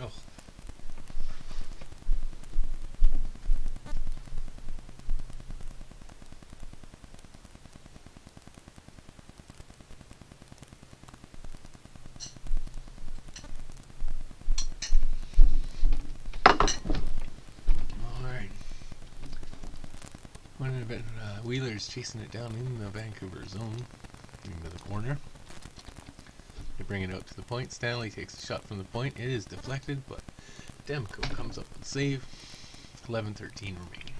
Oh. Alright. One a bit, Wheeler's chasing it down in the Vancouver zone, into the corner. They bring it out to the point. Stanley takes a shot from the point. It is deflected, but Demko comes up with a save. 11:13 remaining.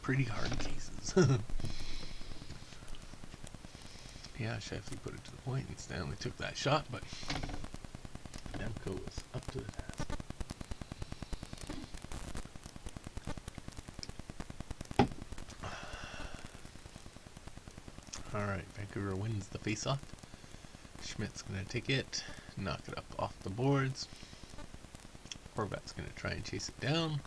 Pretty hard cases. Yeah, Shifley put it to the point, and Stanley took that shot, but Demko was up to the task. Alright, Vancouver wins the face-off. Schmidt's going to take it, knock it up off the boards. Horvat's going to try and chase it down.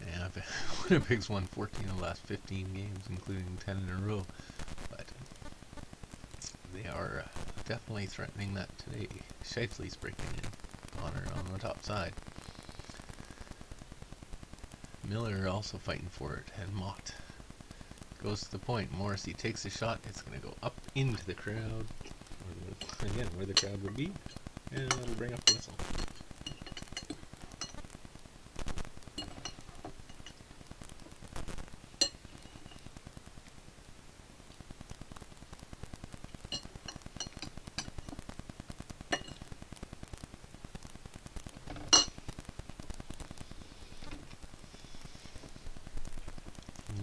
Yeah, Winnipeg's won 14 of the last 15 games, including 10 in a row. But they are definitely threatening that today. Shifley's breaking in on the top side. Miller also fighting for it, and Mott goes to the point. Morrissey takes a shot. It's going to go up into the crowd. Again, where the crowd would be. And that'll bring up the whistle.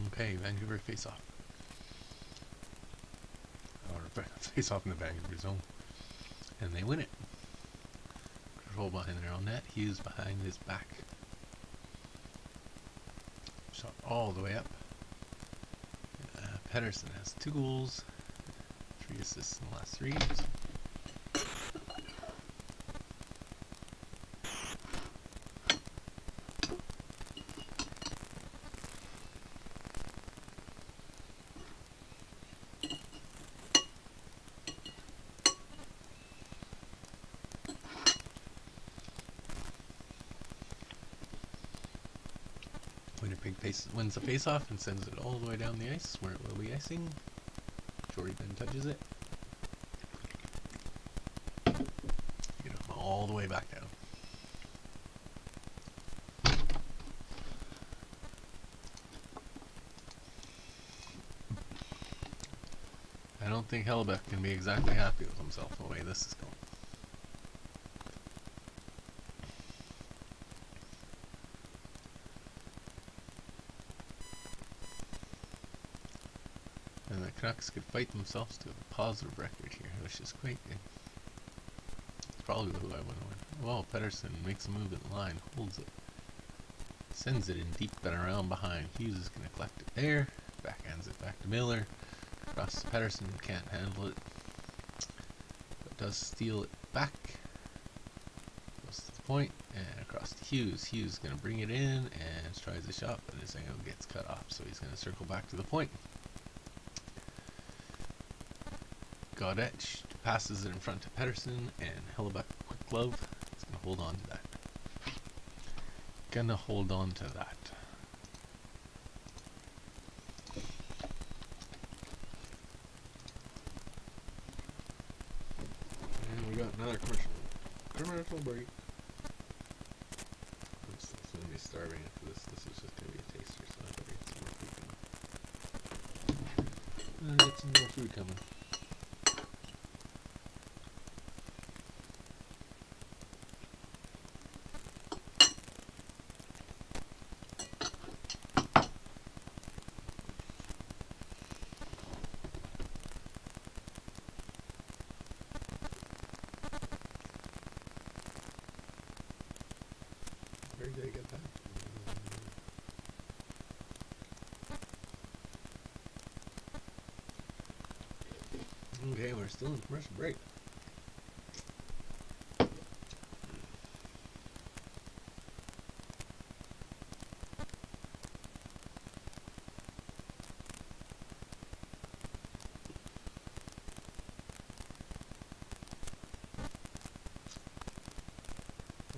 Okay, Vancouver face off. Or face off in the Vancouver zone. And they win it. Control behind their own net. Hughes behind his back. Shot all the way up. Pedersen has 2 goals, 3 assists in the last 3 games. Winnipeg wins the face-off and sends it all the way down the ice, where it will be icing. Jordy then touches it. Get him all the way back down. I don't think Hellebuck can be exactly happy with himself the way this is going. And the Canucks could fight themselves to a positive record here, which is quite good. It's probably who I want to win. Well, Pedersen makes a move in the line, holds it, sends it in deep and around behind. Hughes is going to collect it there, backhands it back to Miller, across to Pedersen, can't handle it, but does steal it back, goes to the point, and across to Hughes. Hughes is going to bring it in and tries the shot, but his angle gets cut off, so he's going to circle back to the point. Gaudette passes it in front to Pedersen, and Hellebuck, quick glove, is going to hold on to that. Gonna hold on to that. And we got another commercial break. I'm still going to be starving after this. This is just going to be a taster, so I better get some more food coming. Where did I get that? Okay, we're still in commercial break.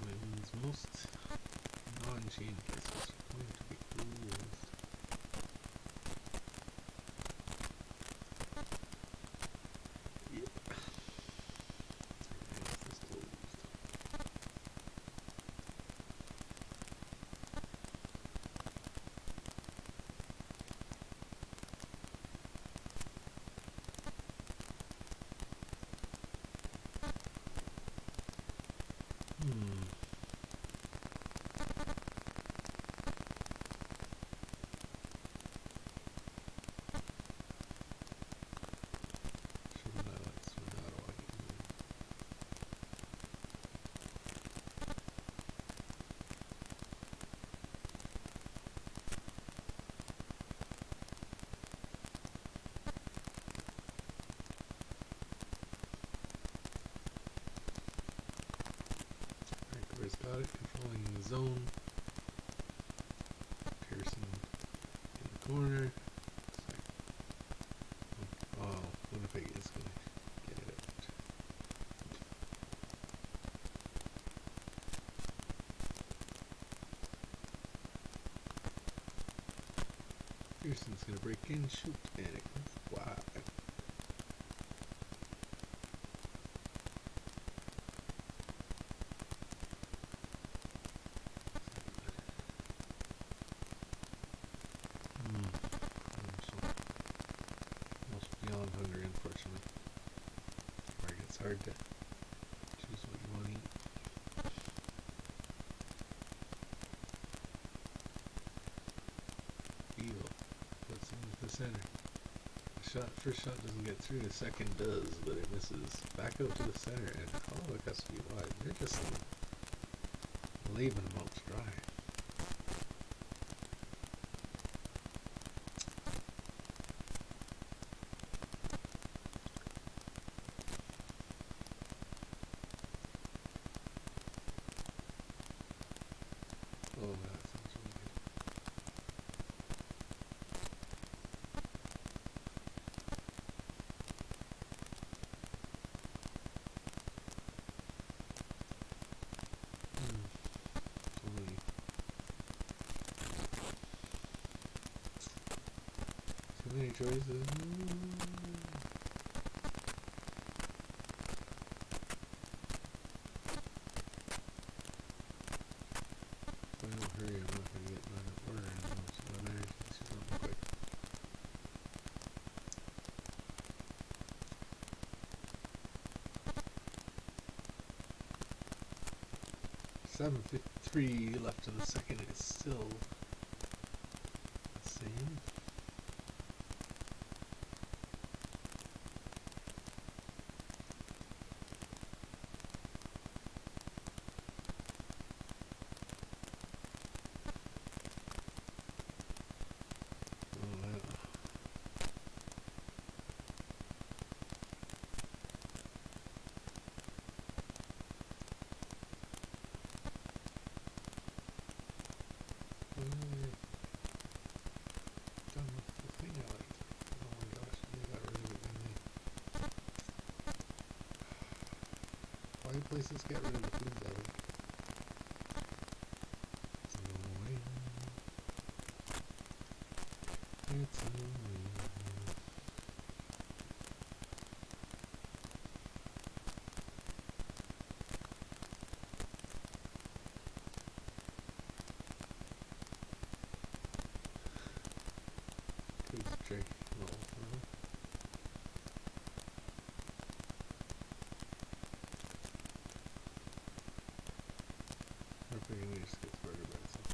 Women's most non-chain places are going to be closed. Yep. Everything else is closed. Vancouver's got it, controlling the zone. Pearson in the corner. Oh, Winnipeg is going to get it out. Pearson's gonna break in, shoot, and it goes wide. I'm so almost beyond hungry, unfortunately. Where it gets hard to choose what you want to eat. Beal puts it into the center. First shot doesn't get through, the second does, but it misses. Back out to the center, and Holloway has to be wide. They're just leaving them out to dry. Oh, that sounds really good. 2 many choices. If I don't hurry, I'm not gonna get my order in though, so that matters. Let's do something quick. 7:53 left in the second. It's still the same. Done with the thing I liked. Oh my gosh, they got rid of it, didn't they? Why do places get rid of the foods I like? It's annoying. It's annoying. Please check. No. Hopefully we just get started by itself.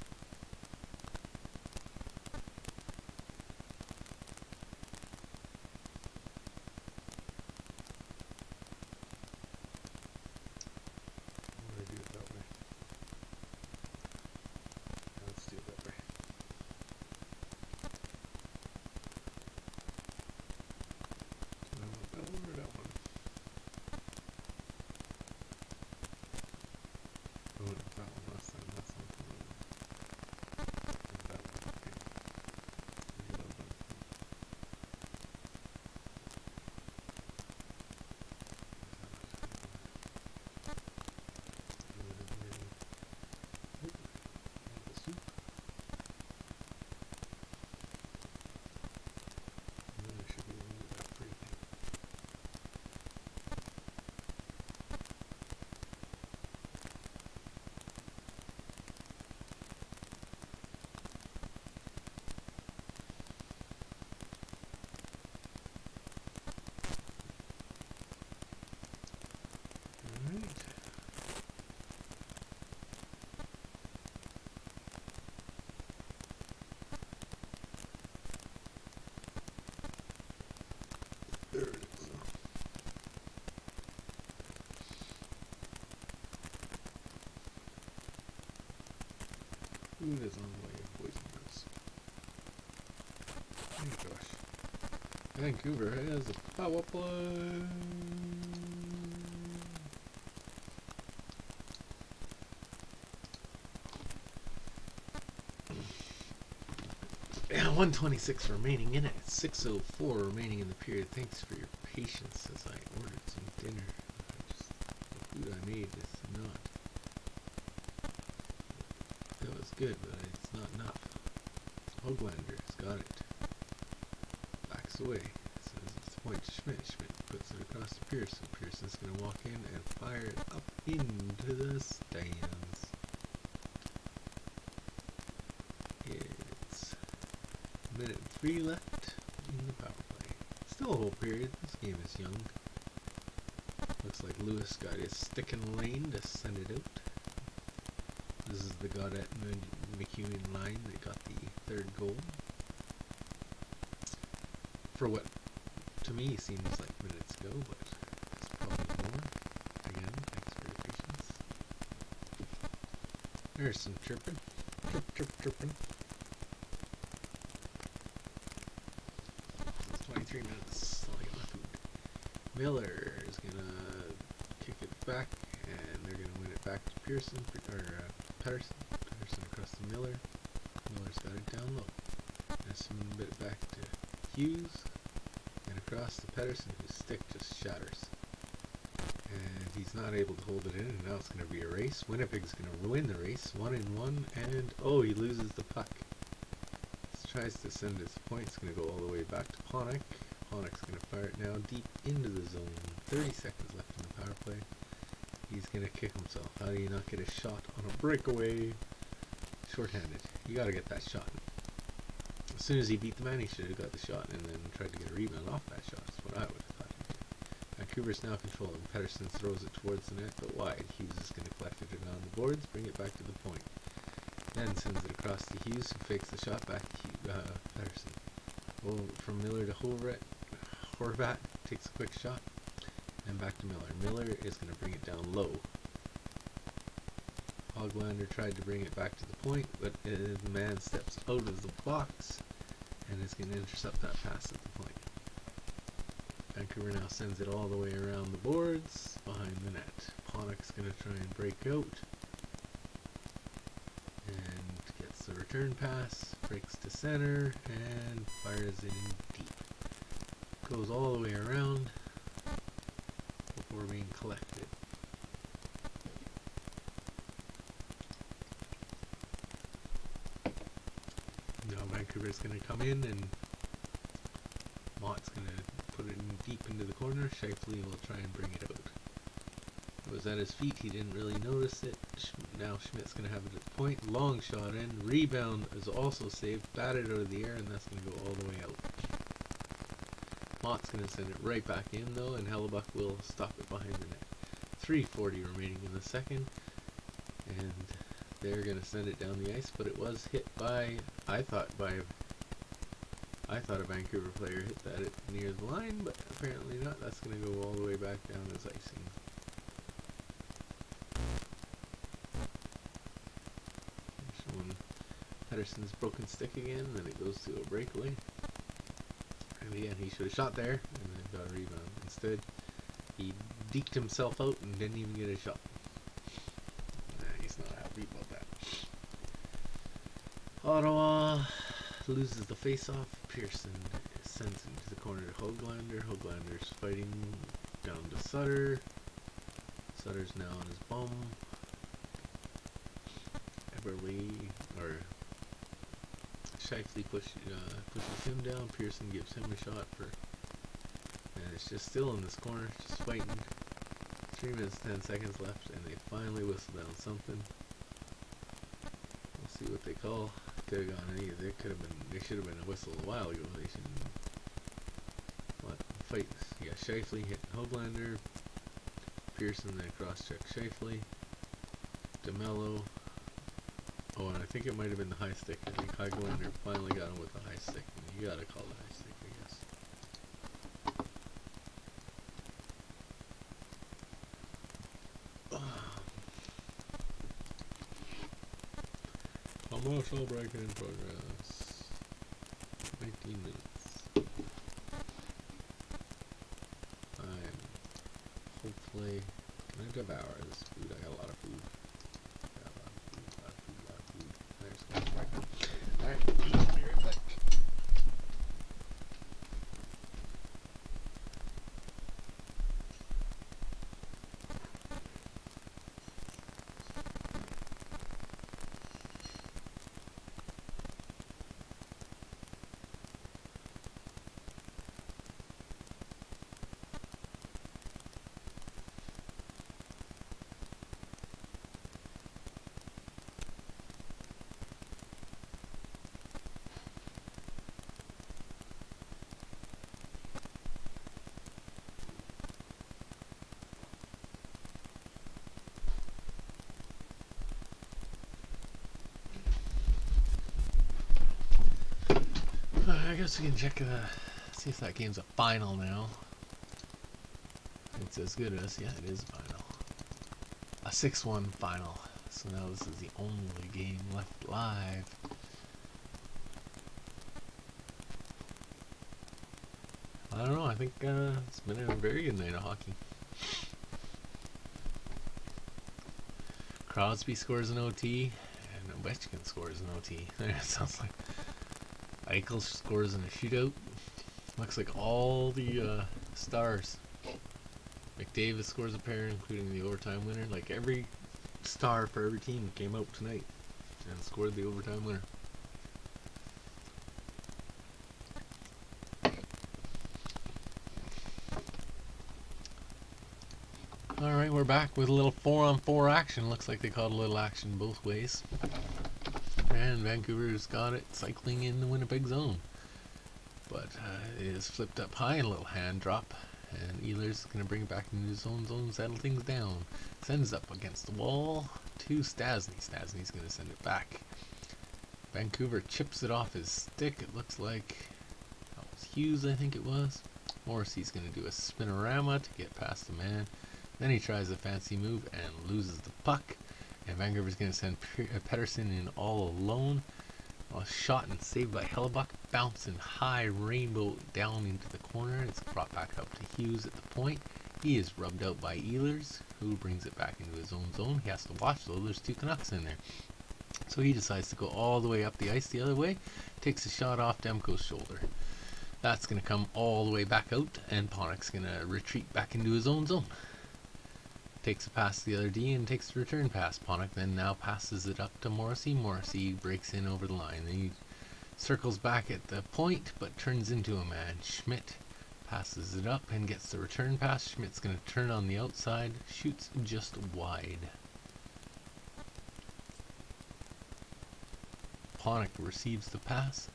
Why would I do it that way? Let's do it that way. So, that one or that one? Oh, no, that one last time. That's not the one. That one, okay. Maybe that one. The soup. And then I should be able to do that pretty thing. Alright. There it is. Food is on the way of poison us. Oh gosh. Vancouver has a power play. Yeah, 1:26 remaining in it. 6:04 remaining in the period. Thanks for your patience as I ordered some dinner. The food I made is not. That was good, but it's not enough. Hoaglander's got it. away. Says it's the point to Schmidt. Schmidt puts it across to Pearson. Pearson's going to walk in and fire it up into the stands. It's minute 3 left in the power play. Still a whole period. This game is young. Looks like Lewis got his stick in the lane to send it out. This is the Gaudette McEwen line that got the 3rd goal. For what to me seems like minutes ago, but it's probably more. Again, thanks for your patience. There's some chirping. Chirping. It's 23 minutes. I'll get my food. Miller is gonna kick it back, and they're gonna win it back to Pearson, or Patterson. Patterson across to Miller. Miller's got it down low. That's a bit back to Hughes, and across to Pedersen, whose stick just shatters. And he's not able to hold it in, and now it's going to be a race. Winnipeg's going to win the race, 1-1, and oh, he loses the puck. He tries to send his point. It's going to go all the way back to Panik. Panik's going to fire it now deep into the zone. 30 seconds left in the power play. He's going to kick himself. How do you not get a shot on a breakaway? Shorthanded. You got to get that shot. As soon as he beat the man, he should have got the shot and then tried to get a rebound off that shot. That's what I would have thought he'd do. Vancouver's now controlling. Pedersen throws it towards the net, but wide. Hughes is going to collect it on the boards, bring it back to the point. Then sends it across to Hughes, who fakes the shot back to Pedersen. From Miller to Horvat takes a quick shot, and back to Miller. Miller is going to bring it down low. Hoglander tried to bring it back to the point, but the man steps out of the box and is going to intercept that pass at the point. Vancouver now sends it all the way around the boards behind the net. Panik's going to try and break out and gets the return pass, breaks to center, and fires it in deep. Goes all the way around before being collected. Vancouver's going to come in, and Mott's going to put it in deep into the corner. Shifley will try and bring it out. It was at his feet. He didn't really notice it. Now Schmidt's going to have it at the point. Long shot in. Rebound is also saved. Batted out of the air, and that's going to go all the way out. Mott's going to send it right back in, though, and Hellebuck will stop it behind the net. 3:40 remaining in the second, and they're going to send it down the ice, but it was hit by, I thought a Vancouver player hit that near the line, but apparently not. That's going to go all the way back down as icing. Showing Pedersen's broken stick again, and then it goes to a breakaway. And again, he should have shot there, and then got a rebound. Instead, he deked himself out and didn't even get a shot. He's not happy about that. Ottawa loses the face-off. Pearson sends him to the corner to Hoglander. Hoglander's fighting down to Sutter. Sutter's now on his bum. Shifley pushes him down. Pearson gives him a shot and it's just still in this corner, just fighting. 3 minutes 10 seconds left, and they finally whistle down something. We'll see what they call. Could have gone any. They should have been a whistle a while ago. They should. What fight? Yeah, Shifley hitting Hoglander. Pearson then cross-check Shifley. DeMello. Oh, and I think it might have been the high stick. I think Hoglander finally got him with the high stick. You gotta call the high stick, I guess. Commercial break in progress. 19 minutes. I'm hopefully gonna devour this food. I got a lot of food. A lot of food. There's going right. Alright, I'll be right back. guess we can check see if that game's a final now. It's as good as, yeah, it is a final. A 6-1 final. So now this is the only game left live. I don't know, I think it's been a very good night of hockey. Crosby scores an OT, and Ovechkin scores an OT. It sounds like Eichel scores in a shootout. Looks like all the stars. McDavid scores a pair, including the overtime winner. Like every star for every team came out tonight and scored the overtime winner. Alright, we're back with a little 4-on-4 action. Looks like they caught a little action both ways. And Vancouver's got it cycling in the Winnipeg zone. But it is flipped up high, a little hand drop. And Ehlers going to bring it back into his own zone, settle things down. Sends up against the wall to Stastny. Stastny's going to send it back. Vancouver chips it off his stick. It looks like that was Hughes, I think it was. Morrissey's going to do a spinorama to get past the man. Then he tries a fancy move and loses the puck. And Vancouver's going to send Pettersson in all alone. A shot and saved by Hellebuck, bouncing high rainbow down into the corner. It's brought back up to Hughes at the point. He is rubbed out by Ehlers, who brings it back into his own zone. He has to watch though, there's 2 Canucks in there. So he decides to go all the way up the ice the other way, takes a shot off Demko's shoulder. That's going to come all the way back out, and Ponnick's going to retreat back into his own zone. Takes a pass to the other D and takes the return pass. Ponnick then now passes it up to Morrissey. Morrissey breaks in over the line. Then he circles back at the point, but turns into a man. Schmidt passes it up and gets the return pass. Schmidt's going to turn on the outside, shoots just wide. Ponnick receives the pass,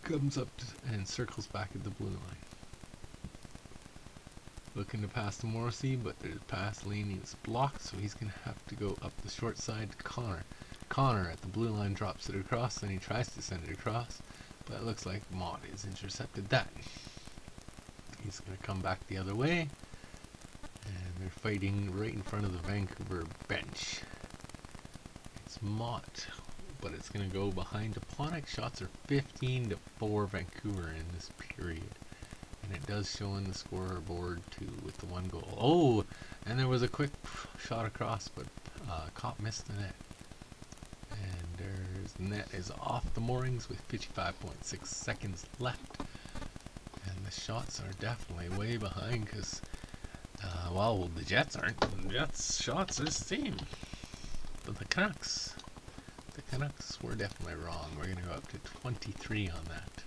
comes up and circles back at the blue line. Looking to pass to Morrissey, but the pass lane is blocked, so he's going to have to go up the short side to Connor. Connor at the blue line drops it across, then he tries to send it across, but it looks like Mott has intercepted that. He's going to come back the other way, and they're fighting right in front of the Vancouver bench. It's Mott, but it's going to go behind to Ponnick. Shots are 15-4 Vancouver in this period. And it does show in the scoreboard too with the 1 goal. Oh, and there was a quick shot across, but Kopp missed the net. And there's the net is off the moorings with 55.6 seconds left. And the shots are definitely way behind because, well, the Jets aren't. The Jets' shots are the same. But the Canucks were definitely wrong. We're going to go up to 23 on that.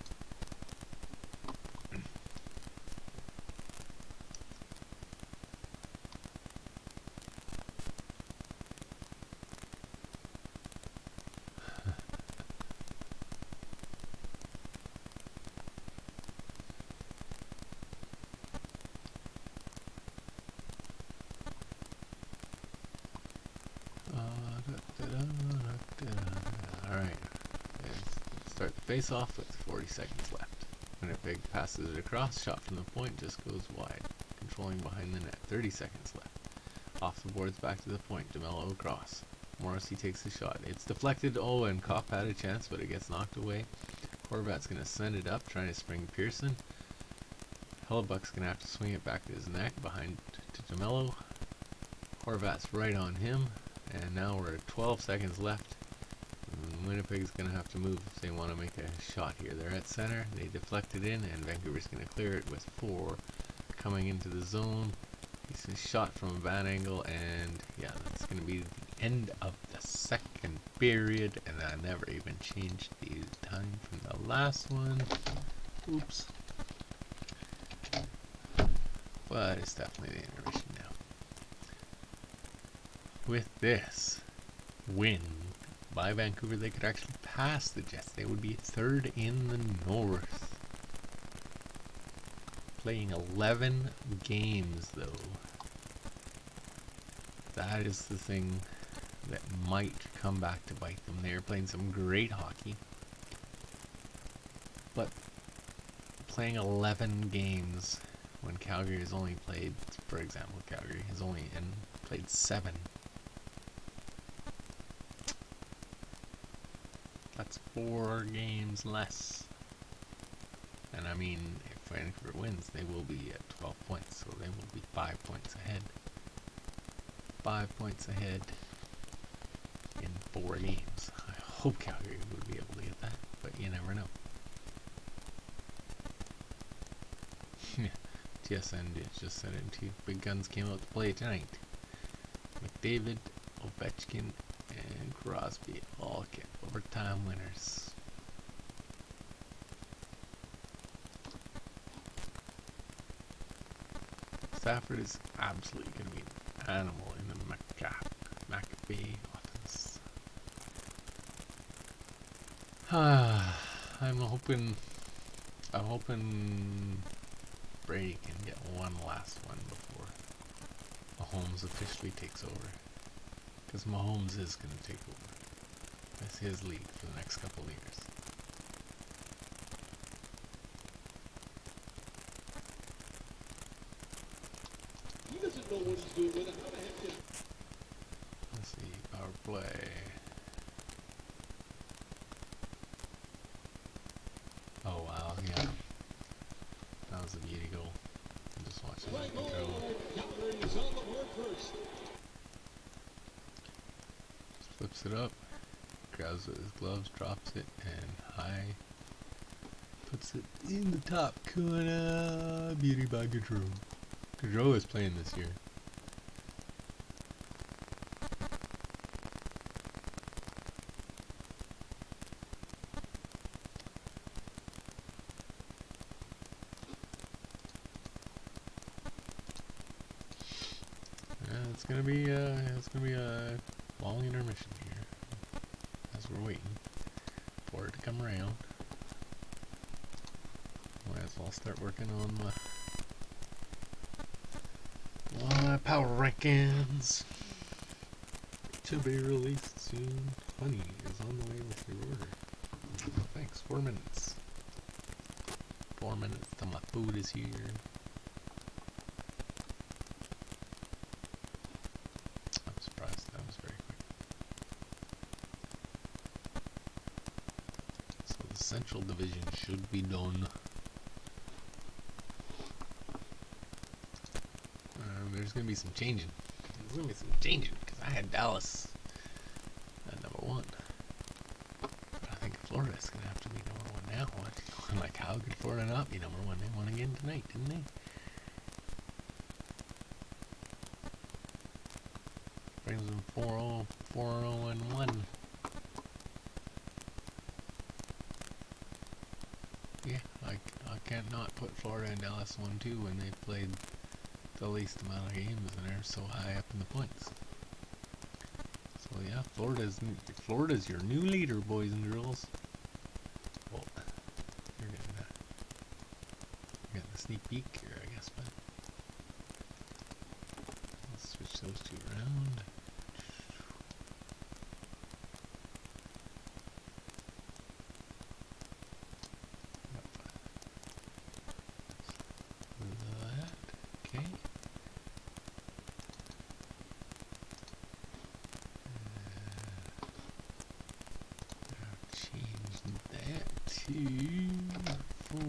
Alright, start the face off with 40 seconds left. Winnipeg passes it across, shot from the point just goes wide, controlling behind the net. 30 seconds left. Off the boards back to the point, DeMello across. Morrissey takes the shot. It's deflected, oh, and Kopp had a chance, but it gets knocked away. Horvat's going to send it up, trying to spring Pearson. Hellebuck's going to have to swing it back to his neck, behind to DeMello. Horvat's right on him. And now we're at 12 seconds left. Winnipeg's going to have to move if they want to make a shot here. They're at center. They deflect it in, and Vancouver's going to clear it with 4 coming into the zone. He's a shot from a bad angle, and yeah, that's going to be the end of the second period. And I never even changed the time from the last one. Oops. But it's definitely the intermission now. With this win by Vancouver, they could actually pass the Jets. They would be 3rd in the North. Playing 11 games, though. That is the thing that might come back to bite them. They're playing some great hockey. But playing 11 games when Calgary has only played, for example, Calgary has only played 7. That's 4 games less. And I mean, if Vancouver wins, they will be at 12 points, so they will be 5 points ahead. 5 points ahead in 4 games. I hope Calgary would be able to get that, but you never know. TSN just said it too. Big guns came out to play tonight. McDavid, Ovechkin, and Crosby all get overtime winners. Stafford is absolutely going to be an animal in the McAfee offense. I'm hoping Brady can get one last one before Mahomes officially takes over. Because Mahomes is going to take over. That's his lead for the next couple of years. He doesn't know what he's doing with it. How the heck did... Let's see, power play. Oh wow, yeah. That was a beauty goal. I'm just watching that go. Just flips it up, grabs it with his gloves, drops it, and high. Puts it in the top corner. Beauty by Gaudreau. Gaudreau is playing this year. It's gonna be a long intermission here as we're waiting for it to come around. Might as well start working on my power rankings to be released soon. Honey is on the way with your order. Thanks. 4 minutes. 4 minutes till my food is here. That was very quick. So the Central Division should be done. There's going to be some changing. There's going to be some changing because I had Dallas at number 1. But I think Florida's going to have to be number 1 now. Like, how could Florida not be number 1? They won again tonight, didn't they? Brings them 4-0-1. Yeah, I can't not put Florida and Dallas 1-2 when they played the least amount of games and they're so high up in the points. So yeah, Florida's your new leader, boys and girls. Well, you're getting a sneak peek here, I guess, but let's switch those two around. Okay. I'll change that to 4-0-1.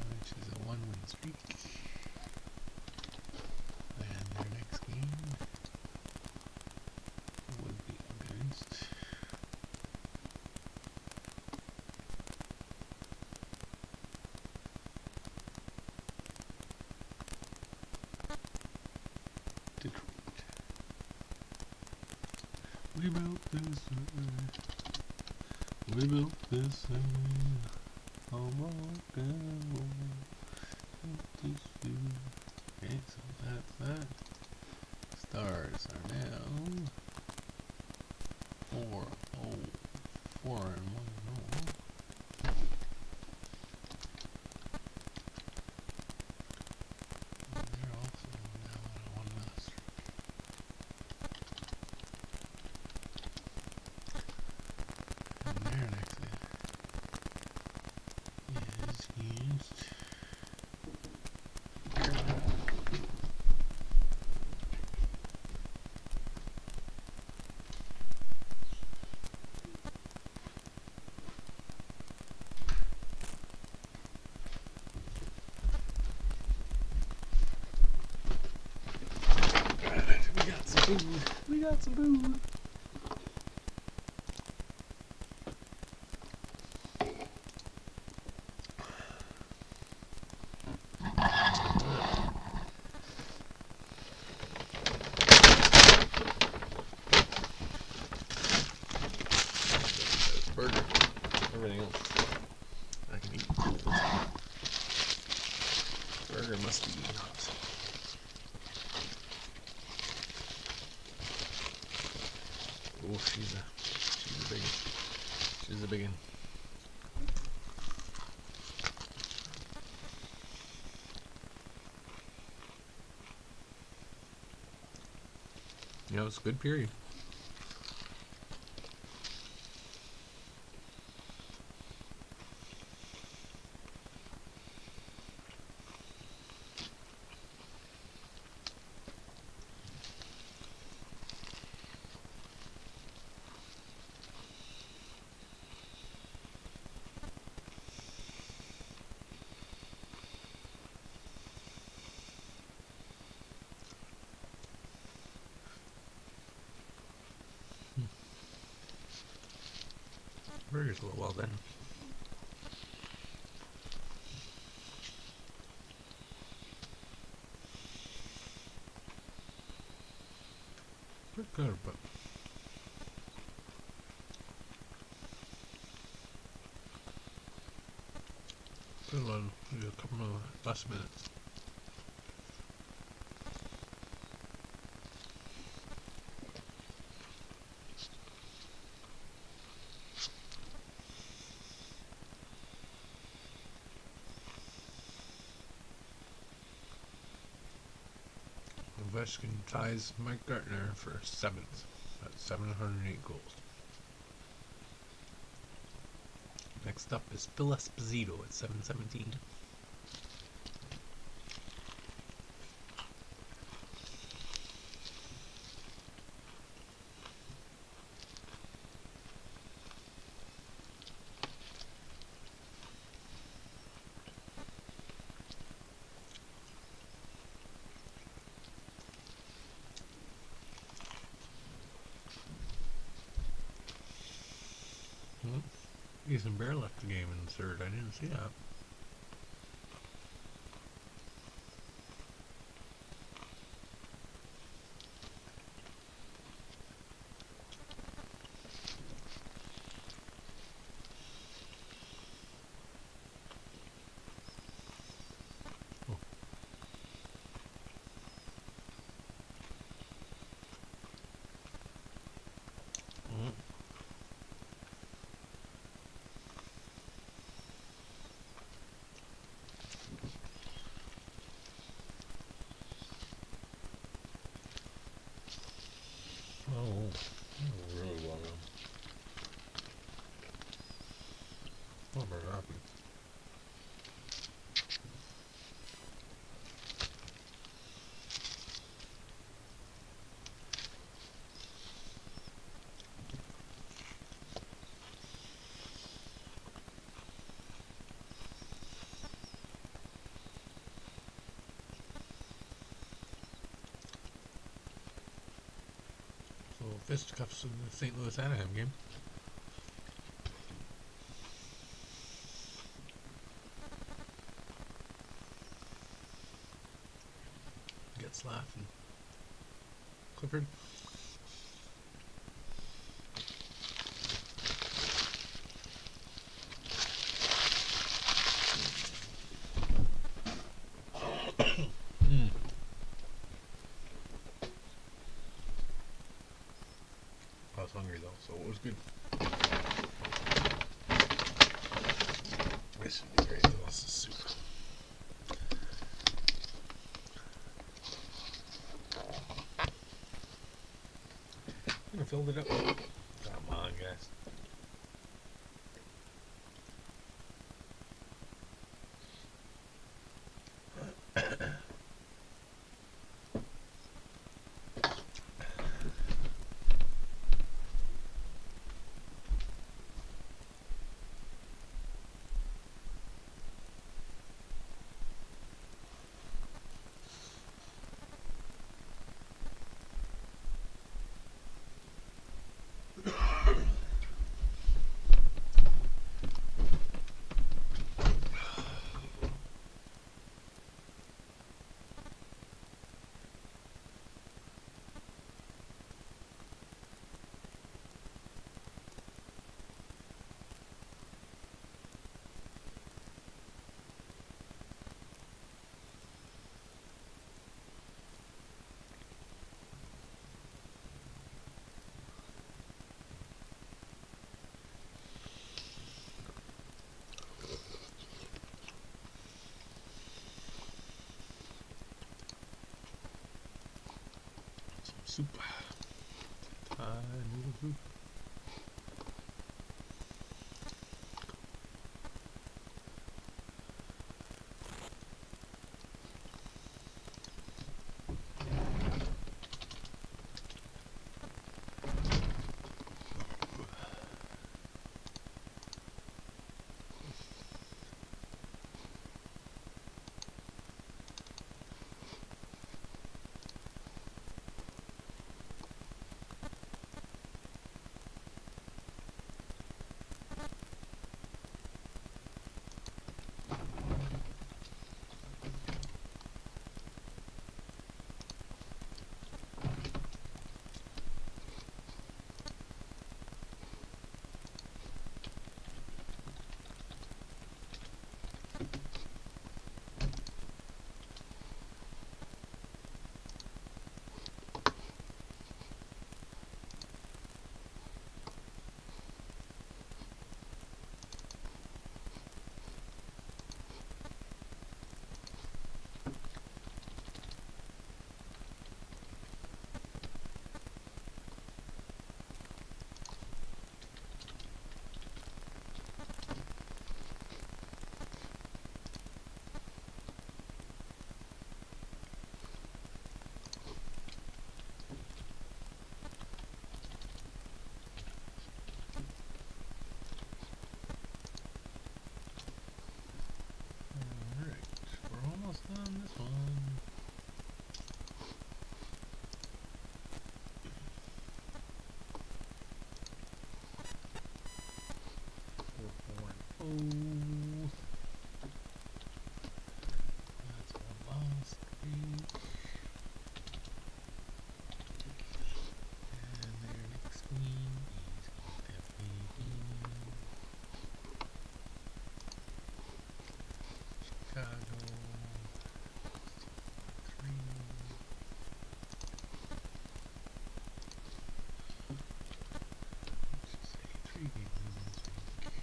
Which is a 1-win streak. And their next game would be against Detroit. We built this we built this okay, so that's that. Stars are now 4-0-4-1. They're also now on a 1 loss. food. We got some food. Burger. Everything else I can eat. Burger must be eaten hot. Oh, she's a big one. She's a big one. Yeah, it's a good period. Burger's a little well done. Pretty good, but still a couple of less minutes. Ovechkin ties Mike Gartner for 7th at 708 goals. Next up is Phil Esposito at 717. Ethan Bear left the game in the third. I didn't see that. Oh. Mm. Oh, really well done. Oh, very happy. So fisticuffs in the St. Louis Anaheim game. Gets laughing. Clifford. I was hungry though, so it was good. This would be great. This is soup. I'm gonna fill it up. Come on, guys. soup. Thai noodle soup. Alright, we're almost done this one. Oh, that's one lost each. And their next queen is going to be Chicago. 3. Let's just say 3 big wins this week.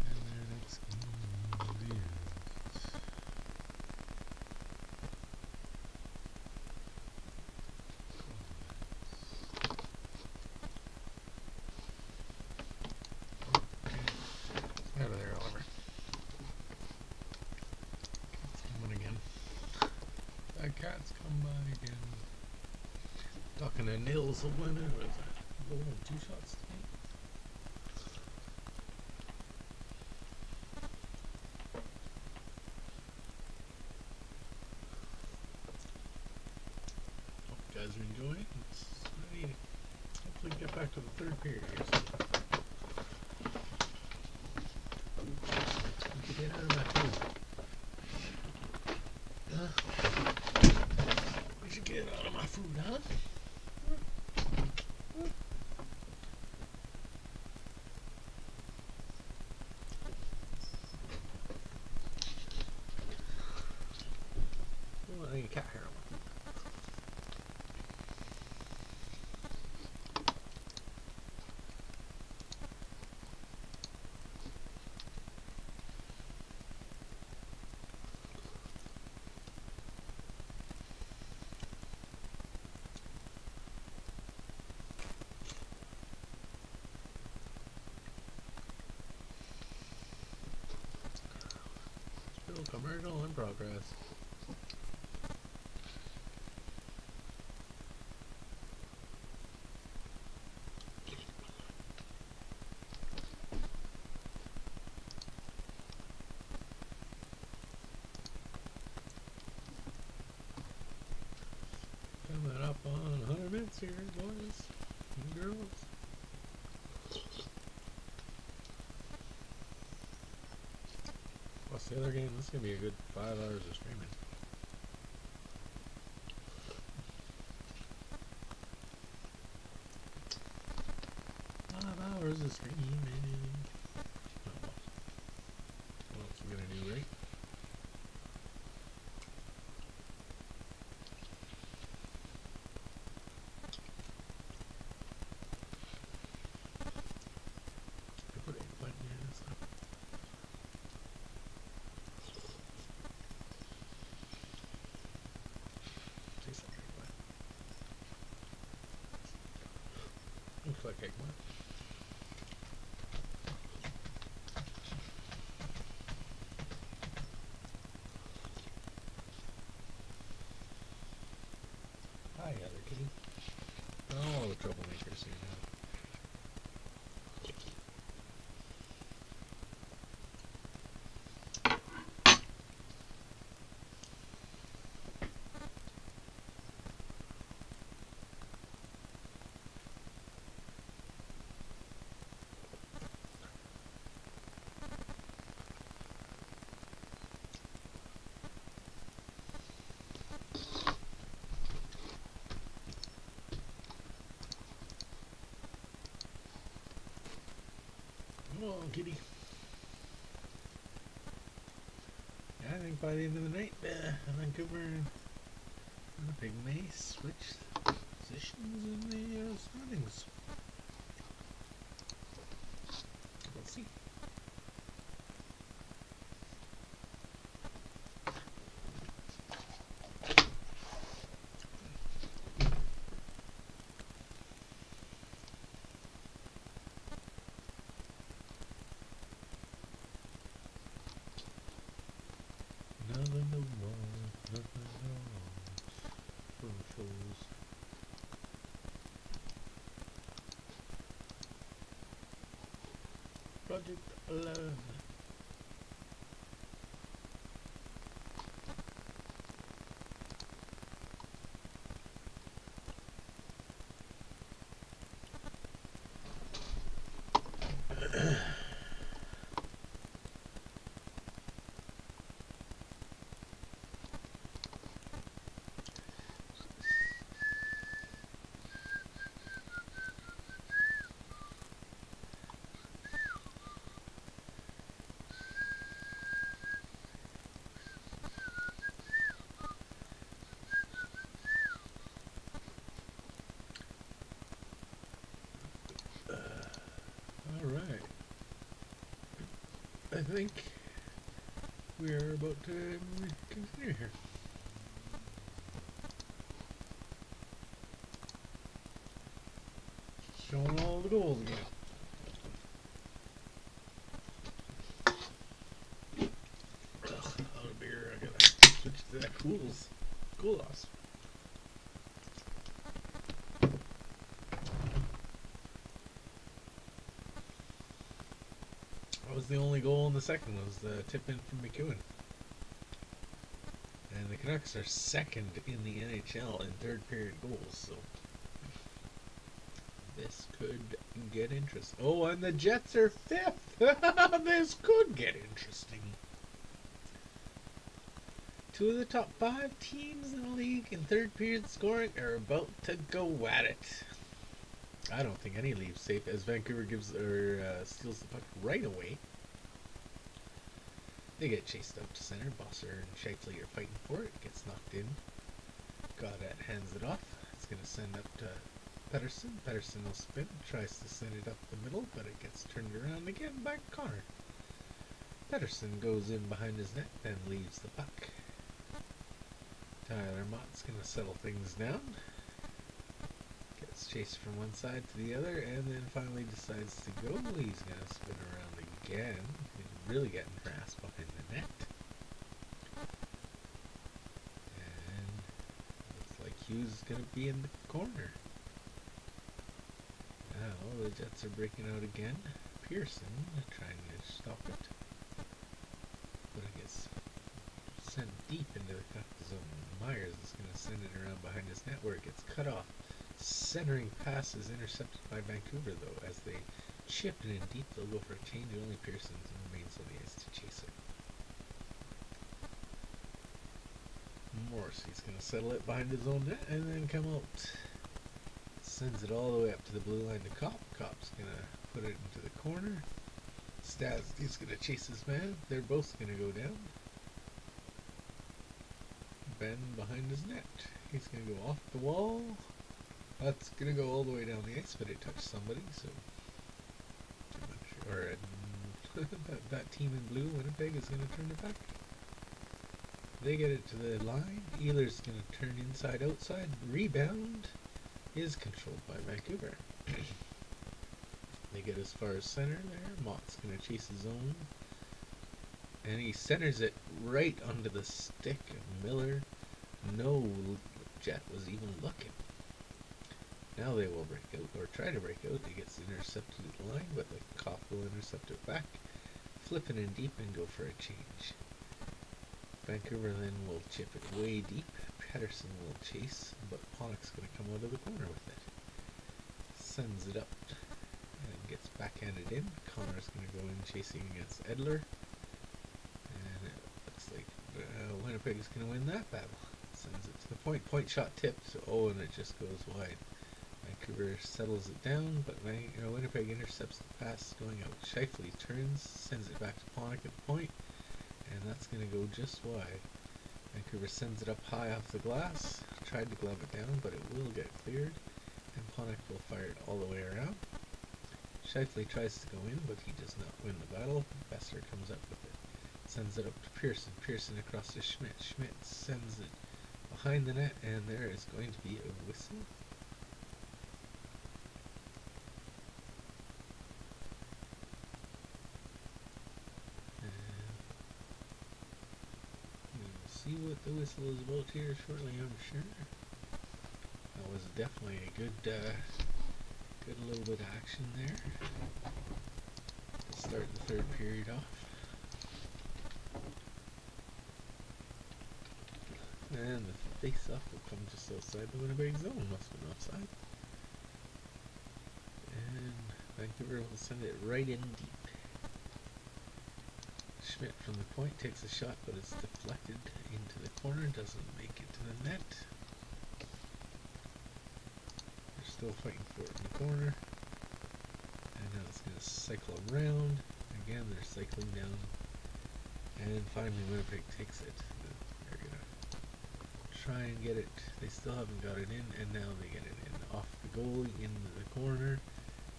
And their next queen is out of there, Oliver. Cat's coming again. The cat's come by again. Talking to Nils a winner with a goal and 2 shots tonight. Hope you guys are enjoying. It's ready to hopefully get back to the 3rd period here soon. Get out of my food. We should get out of my food, huh? Oh, I need a cat hair on my food. Still commercial in progress. Coming up on 100 minutes here, boys and girls. What's the other game? This is going to be a good 5 hours of streaming. 5 hours of streaming. Oh, well. What else we going to do, right? I put a button in and stuff. Tastes like a button. like Egmont. Hi, other kitty. Oh, the troublemakers here now. Come on, kitty. Yeah, I think by the end of the night, Vancouver and Winnipeg may switch positions in the standings. We'll see. Nothing no more, nothing no more. For shows. Project 11. Alright. I think we are about to continue here. Showing all the goals again. Ugh, out of beer. I gotta switch to that Coolos. That was the only goal in the second, was the tip in from McEwen. And the Canucks are second in the NHL in third period goals, so this could get interesting. Oh, and the Jets are fifth! This could get interesting. Two of the top 5 teams in the league in third period scoring are about to go at it. I don't think any leaves safe, as Vancouver steals the puck right away. They get chased up to center. Bosser and Shifley are fighting for it. Gets knocked in. Goddard hands it off. It's going to send up to Pettersson. Pettersson will spin. Tries to send it up the middle, but it gets turned around again by Connor. Pettersson goes in behind his net, then leaves the puck. Tyler Mott's going to settle things down. Gets chased from one side to the other, and then finally decides to go. He's going to spin around again. He's really getting harassed behind the net. And looks like Hughes is going to be in the corner. Now the Jets are breaking out again. Pearson trying to stop it. But it gets sent deep into the cut zone. Myers is going to send it around behind his net where it gets cut off. Centering pass is intercepted by Vancouver, though. As they chip it in deep, they'll go for a change. Only Pearson remains on the ice to chase it. Morrissey's going to settle it behind his own net and then come out. Sends it all the way up to the blue line to Kopp. Kopp's going to put it into the corner. He's going to chase his man. They're both going to go down. Ben behind his net. He's going to go off the wall. That's going to go all the way down the ice, but it touched somebody, so... Or that team in blue, Winnipeg, is going to turn it back. They get it to the line. Ehlers going to turn inside, outside. Rebound is controlled by Vancouver. They get as far as center there. Mott's going to chase his zone. And he centers it right under the stick of Miller. No Jet was even looking. Now they will break out, or try to break out. It gets intercepted at the line, but the Koff will intercept it back. Flip it in deep and go for a change. Vancouver then will chip it way deep. Pettersson will chase, but Ponnock's going to come out of the corner with it. Sends it up and gets backhanded in. Connor's going to go in chasing against Edler. And it looks like Winnipeg is going to win that battle. Sends it to the point. Point shot tipped. Oh, and it just goes wide. Vancouver settles it down, but Winnipeg intercepts the pass going out. Scheifele turns, sends it back to Ponnock at the point, and that's going to go just wide. Vancouver sends it up high off the glass. Tried to glove it down, but it will get cleared, and Ponnock will fire it all the way around. Scheifele tries to go in, but he does not win the battle. Besser comes up with it. Sends it up to Pearson. Pearson across to Schmidt. Schmidt sends it behind the net, and there is going to be a whistle. See what the whistle is about here shortly, I'm sure. That was definitely a good little bit of action there to start the third period off. And the face-off will come just outside the Winnipeg zone. Must have been offside. And Vancouver will send it right in deep. Schmidt from the point takes a shot, but it's deflected into the corner, doesn't make it to the net. They're still fighting for it in the corner. And now it's going to cycle around. Again, they're cycling down. And finally Winnipeg takes it. They're going to try and get it. They still haven't got it in, and now they get it in. Off the goalie, into the corner.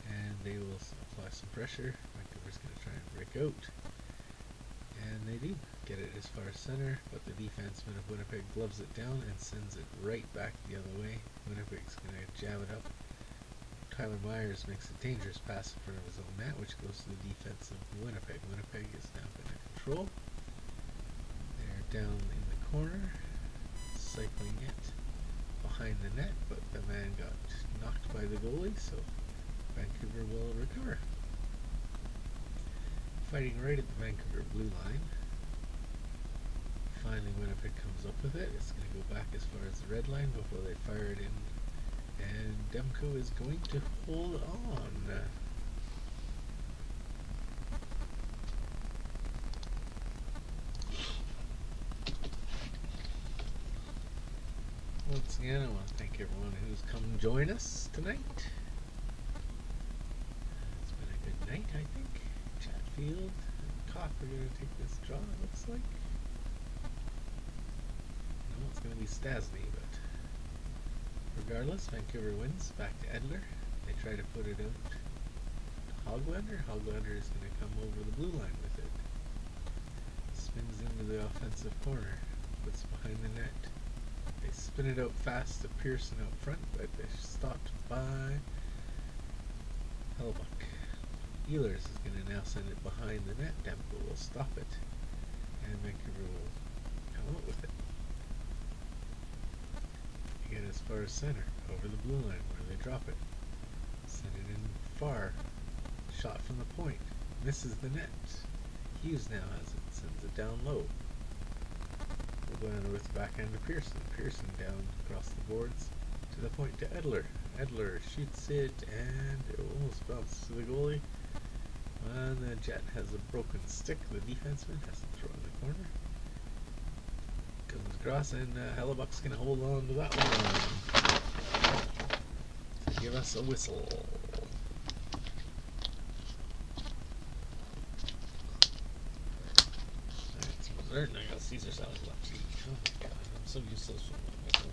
And they will apply some pressure. Vancouver's going to try and break out. And they do get it as far as center, but the defenseman of Winnipeg gloves it down and sends it right back the other way. Winnipeg's going to jab it up. Tyler Myers makes a dangerous pass in front of his own net, which goes to the defense of Winnipeg. Winnipeg is now going to control. They're down in the corner, cycling it behind the net, but the man got knocked by the goalie, so Vancouver will recover. Fighting right at the Vancouver blue line. Finally Winnipeg comes up with it. It's going to go back as far as the red line before they fire it in. And Demko is going to hold on. Once again, I want to thank everyone who's come join us tonight. It's been a good night, I think. Chatfield and Koff are going to take this draw, it looks like. No, it's going to be Stasny, but regardless, Vancouver wins. Back to Edler. They try to put it out to Hoglander. Hoglander is going to come over the blue line with it. Spins into the offensive corner. Puts behind the net. They spin it out fast to Pearson out front, but they're stopped by Hellbuck. Ehlers is going to now send it behind the net. Demko will stop it, and Vancouver will come out with it. Again, as far as center, over the blue line where they drop it. Send it in far. Shot from the point. Misses the net. Hughes now has it. Sends it down low. We'll go on with backhand to Pearson. Pearson down across the boards to the point to Edler. Edler shoots it, and it almost bounces to the goalie. And the Jet has a broken stick. The defenseman has to throw in the corner. Comes across, and Hellebuck's going to hold on to that one to give us a whistle. Alright, so dessert, and I got Caesar salad left to eat. Oh my god, I'm so useless with my phone.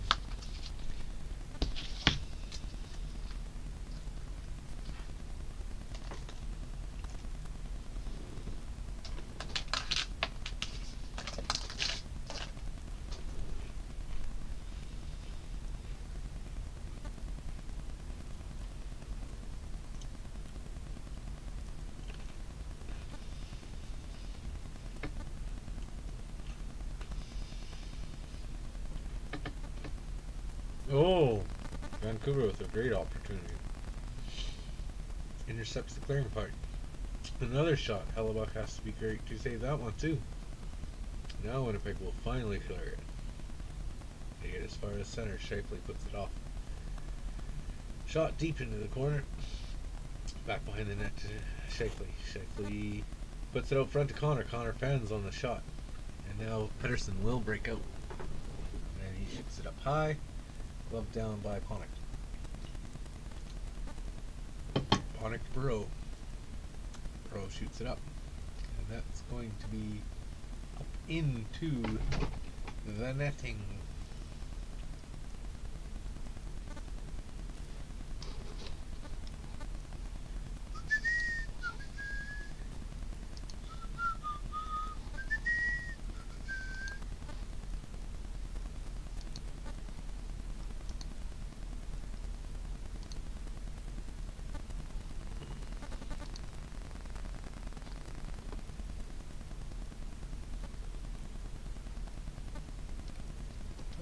Oh, Vancouver with a great opportunity. Intercepts the clearing part. Another shot. Hellebuck has to be great to save that one too. Now Winnipeg will finally clear it. They get as far as center. Shifley puts it off. Shot deep into the corner. Back behind the net to Shifley. Shifley puts it out front to Connor. Connor fans on the shot. And now Pedersen will break out. And he shoots it up high. Glove down by Ponick. Ponick to Burrow. Burrow shoots it up. And that's going to be up into the netting.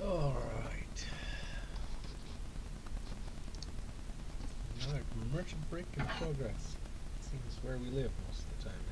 Alright. Another commercial break in progress. Seems where we live most of the time now.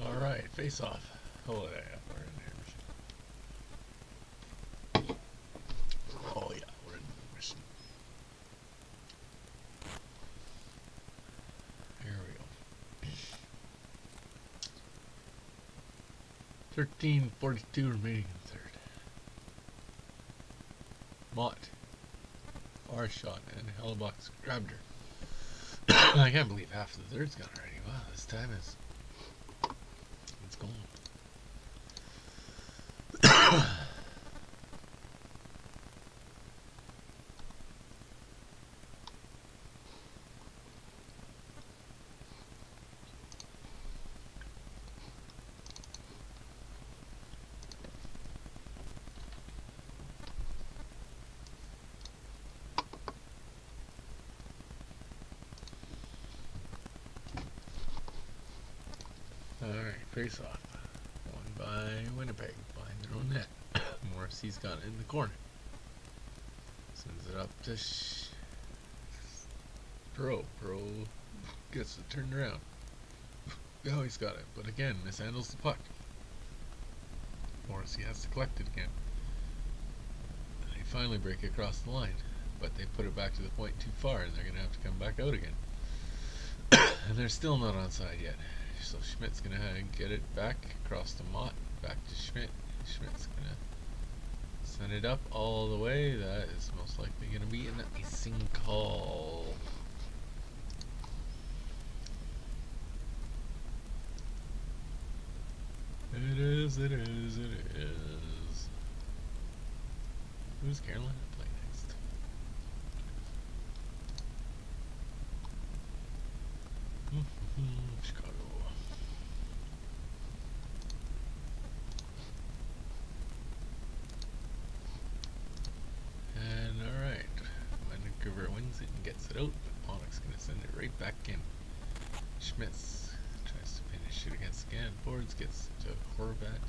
Alright, face off. Oh, yeah, we're in there. Oh, yeah, we're in the mission. Here we go. 13:42 remaining in the third. Mott. Far shot, and Hellebuck's grabbed her. I can't believe half of the third's gone already. Wow, this time is... it's gone. Alright, face off. Won by Winnipeg behind their own net. Morrissey's got it in the corner. Sends it up to Pro. Pro gets it turned around. Now he's got it, but again, mishandles the puck. Morrissey has to collect it again. And they finally break across the line, but they put it back to the point too far, and they're going to have to come back out again. And they're still not onside yet. So Schmidt's going to get it back across to Mott, back to Schmidt. Schmidt's going to send it up all the way. That is most likely going to be an icing call. It is, it is, it is. Who's Carolina play next? Chicago. And alright, Vancouver wins it and gets it out, but Ponick's going to send it right back in. Schmitz tries to finish it against Scan. Boards gets to Horvat.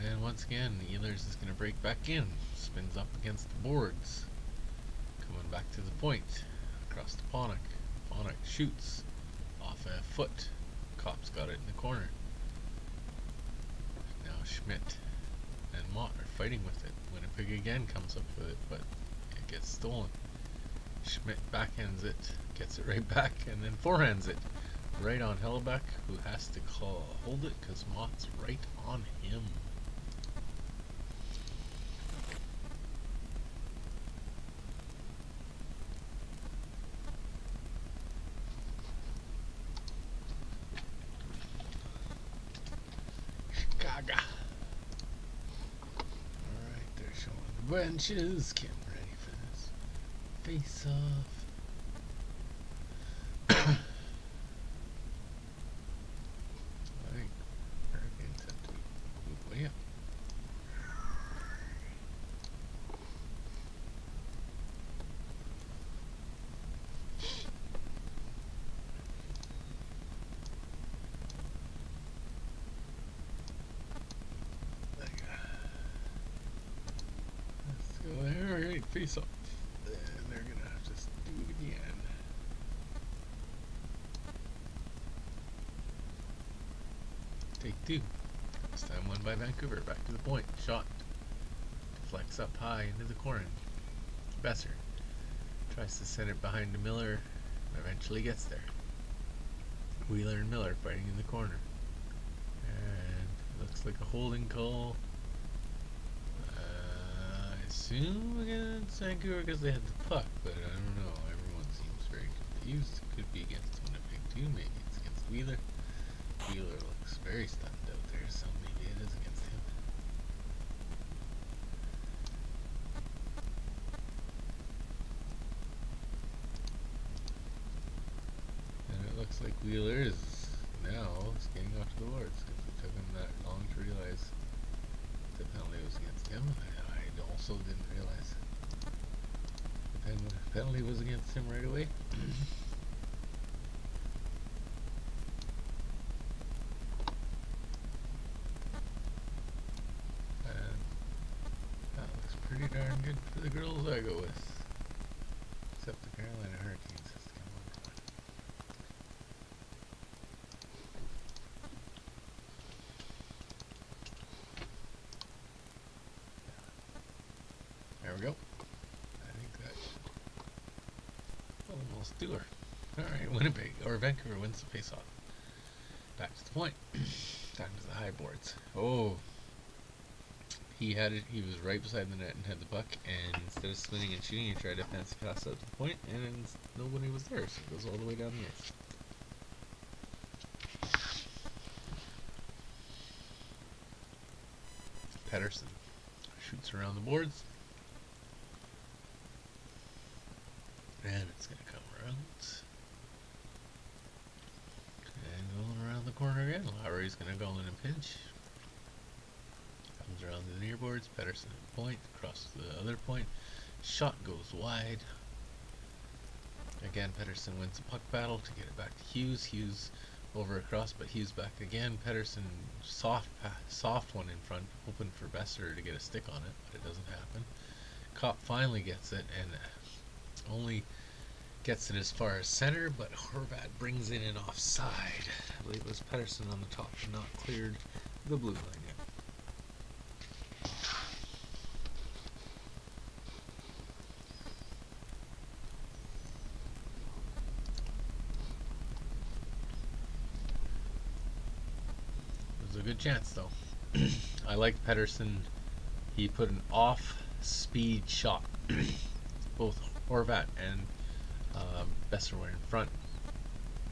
And once again, Ehlers is going to break back in. Spins up against the boards. Coming back to the point. Across to Panik. Panik shoots. Off a foot. Kopp's got it in the corner. Now Schmidt and Mott are fighting with it. Winnipeg again comes up with it, but it gets stolen. Schmidt backhands it, gets it right back, and then forehands it right on Hellebuck, who has to hold it because Mott's right on him. Chicago. Alright, they're showing the benches, getting ready for this face-off. Alright, face off. And they're gonna have to do it again. Take two. This time won by Vancouver. Back to the point. Shot. Deflects up high into the corner. Besser tries to send it behind to Miller. Eventually gets there. Wheeler and Miller fighting in the corner. And it looks like a holding call. I assume against Vancouver because they had the puck, but I don't know. Everyone seems very confused. It could be against Winnipeg too. Maybe it's against Wheeler. Wheeler looks very stunned out there, so maybe it is against him. And it looks like Wheeler is now skating off to the boards because it took him that long to realize the penalty was against him. I also didn't realize the penalty was against him right away. And that looks pretty darn good for the girls I go with. Except the Carolina Hurricanes has to come on. There we go. I think that almost do her. Alright, Winnipeg, or Vancouver wins the face-off. Back to the point. Time to the high boards. Oh. He had it, he was right beside the net and had the puck, and instead of spinning and shooting, he tried to fancy pass out to the point, and nobody was there, so it goes all the way down the ice. Pettersson shoots around the boards. And it's going to come around. And going around the corner again. Lowry's going to go in a pinch. Comes around the near boards. Pettersson at point. Across the other point. Shot goes wide. Again, Pettersson wins the puck battle to get it back to Hughes. Hughes over across, but Hughes back again. Pettersson soft one in front, hoping for Besser to get a stick on it, but it doesn't happen. Kopp finally gets it and only gets it as far as center, but Horvat brings in an offside. I believe it was Pettersson on the top and not cleared the blue line yet. It was a good chance though. I liked Pettersson. He put an off-speed shot. Both Horvat and Besser were in front.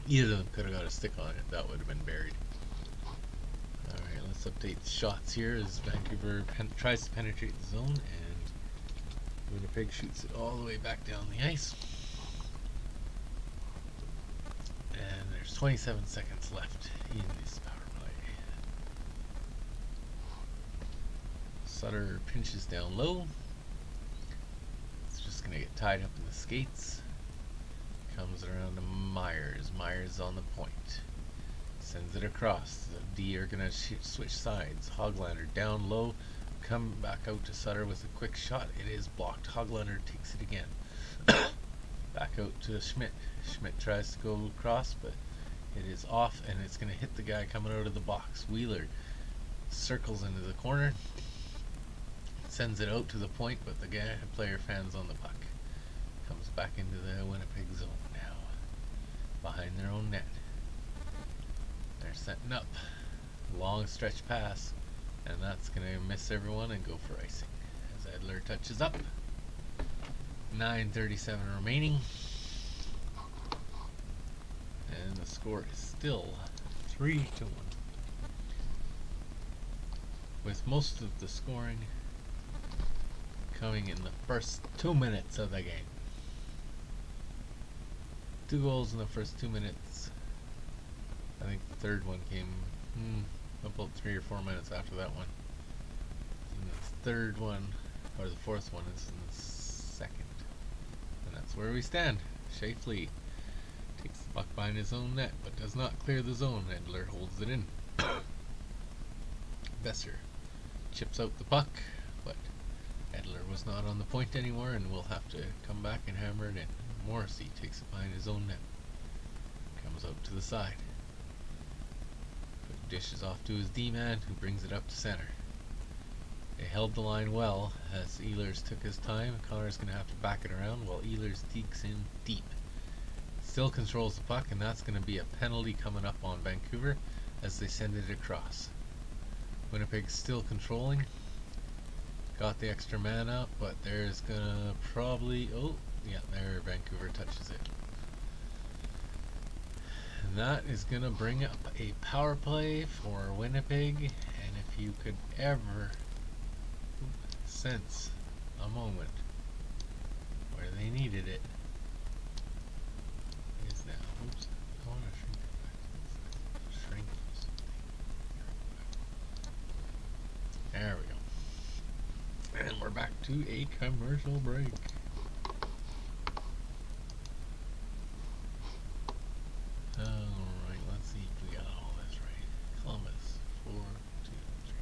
Either of them could have got a stick on it. That would have been buried. Alright, let's update the shots here as Vancouver tries to penetrate the zone and Winnipeg shoots it all the way back down the ice. And there's 27 seconds left in this power play. Sutter pinches down low. It's just going to get tied up in the skates. Comes around to Myers. Myers on the point. Sends it across. The D are gonna switch sides. Hoglander down low, come back out to Sutter with a quick shot. It is blocked. Hoglander takes it again. Back out to Schmidt. Schmidt tries to go across, but it is off, and it's gonna hit the guy coming out of the box. Wheeler circles into the corner, sends it out to the point, but the player fans on the puck. Comes back into the Winnipeg zone now, behind their own net. They're setting up. Long stretch pass, and that's going to miss everyone and go for icing. As Edler touches up. 9:37 remaining. And the score is still 3-1. With most of the scoring coming in the first 2 minutes of the game. 2 goals in the first 2 minutes. I think the third one came about 3 or 4 minutes after that one. And the third one, or the fourth one, is in the second. And that's where we stand. Shafley takes the puck behind his own net, but does not clear the zone. Edler holds it in. Besser chips out the puck, but Edler was not on the point anymore and will have to come back and hammer it in. Morrissey takes it behind his own net. Comes out to the side. Dishes off to his D-man, who brings it up to center. They held the line well as Ehlers took his time. Connor's going to have to back it around while Ehlers dekes in deep. Still controls the puck, and that's going to be a penalty coming up on Vancouver as they send it across. Winnipeg's still controlling. Got the extra man up, but there's going to probably... Oh, yeah, there Vancouver touches it. And that is going to bring up a power play for Winnipeg. And if you could ever sense a moment where they needed it, is now. Oops, I want to shrink it back. Shrink something. There we go. And we're back to a commercial break. Alright, let's see if we got all this right. Columbus, 4, 2, 3.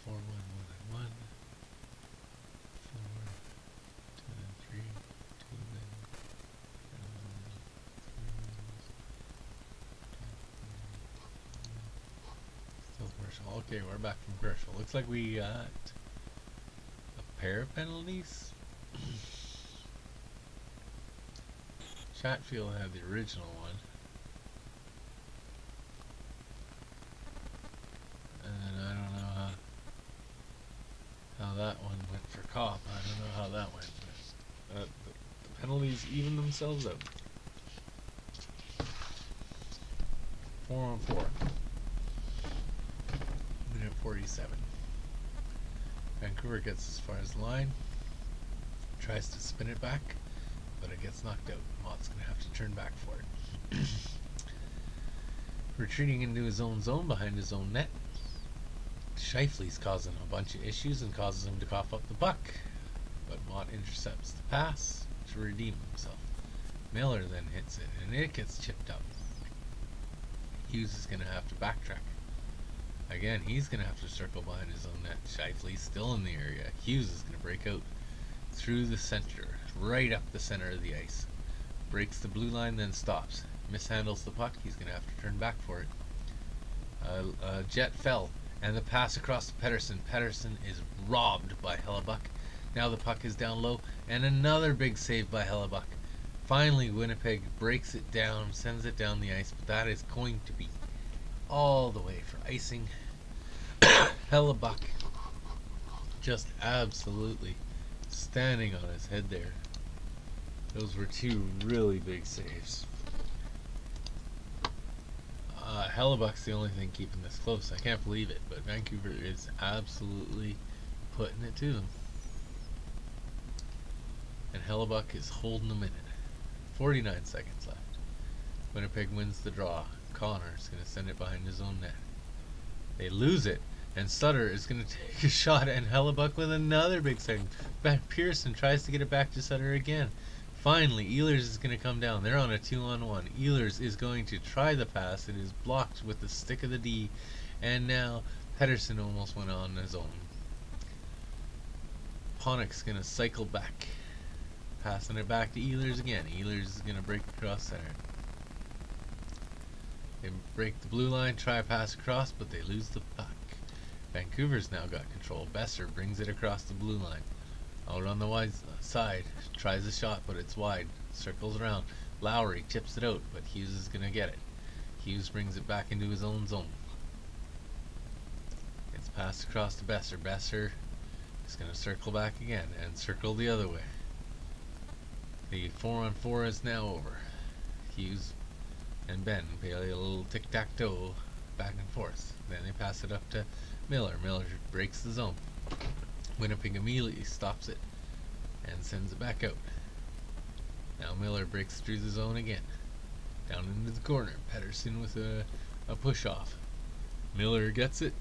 4, 1, 1, and 1. 4, 2, and 3, 2, and still commercial. Okay, we're back from commercial. Looks like we got a pair of penalties. Chatfield had the original one. And I don't know how that one went for Kopp. I don't know how that went. But, the penalties even themselves out. 4 on 4. Minute 47. Vancouver gets as far as the line. Tries to spin it back, but it gets knocked out. Mott's going to have to turn back for it. Retreating into his own zone behind his own net. Shifley's causing a bunch of issues and causes him to cough up the puck. But Mott intercepts the pass to redeem himself. Miller then hits it, and it gets chipped up. Hughes is going to have to backtrack. Again, he's going to have to circle behind his own net. Shifley's still in the area. Hughes is going to break out through the center, right up the center of the ice. Breaks the blue line, then stops. mishandles the puck. He's going to have to turn back for it. Jet fell, and the pass across to Pedersen. Pedersen is robbed by Hellebuck. Now the puck is down low, and another big save by Hellebuck. Finally, Winnipeg breaks it down, sends it down the ice, but that is going to be all the way for icing. Hellebuck just absolutely standing on his head there. Those were two really big saves. Hellebuck's the only thing keeping this close. I can't believe it, but Vancouver is absolutely putting it to them. And Hellebuck is holding them in it. 49 seconds left. Winnipeg wins the draw. Connor's going to send it behind his own net. They lose it, and Sutter is going to take a shot, and Hellebuck with another big second. Pearson tries to get it back to Sutter again. Finally, Ehlers is going to come down. They're on a 2-on-1. Ehlers is going to try the pass. It is blocked with the stick of the D, and now Pedersen almost went on his own. Panik's going to cycle back, passing it back to Ehlers again. Ehlers is going to break across center. They break the blue line, try a pass across, but they lose the puck. Vancouver's now got control. Besser brings it across the blue line. Out on the wide side, tries a shot, but it's wide. Circles around. Lowry chips it out, but Hughes is going to get it. Hughes brings it back into his own zone. It's passed across to Besser. Besser is going to circle back again and circle the other way. The 4-on-4 is now over. Hughes and Ben play a little tic-tac-toe back and forth. Then they pass it up to Miller. Miller breaks the zone. Winnipeg immediately stops it and sends it back out. Now Miller breaks through the zone again. Down into the corner. Pedersen with a push-off. Miller gets it,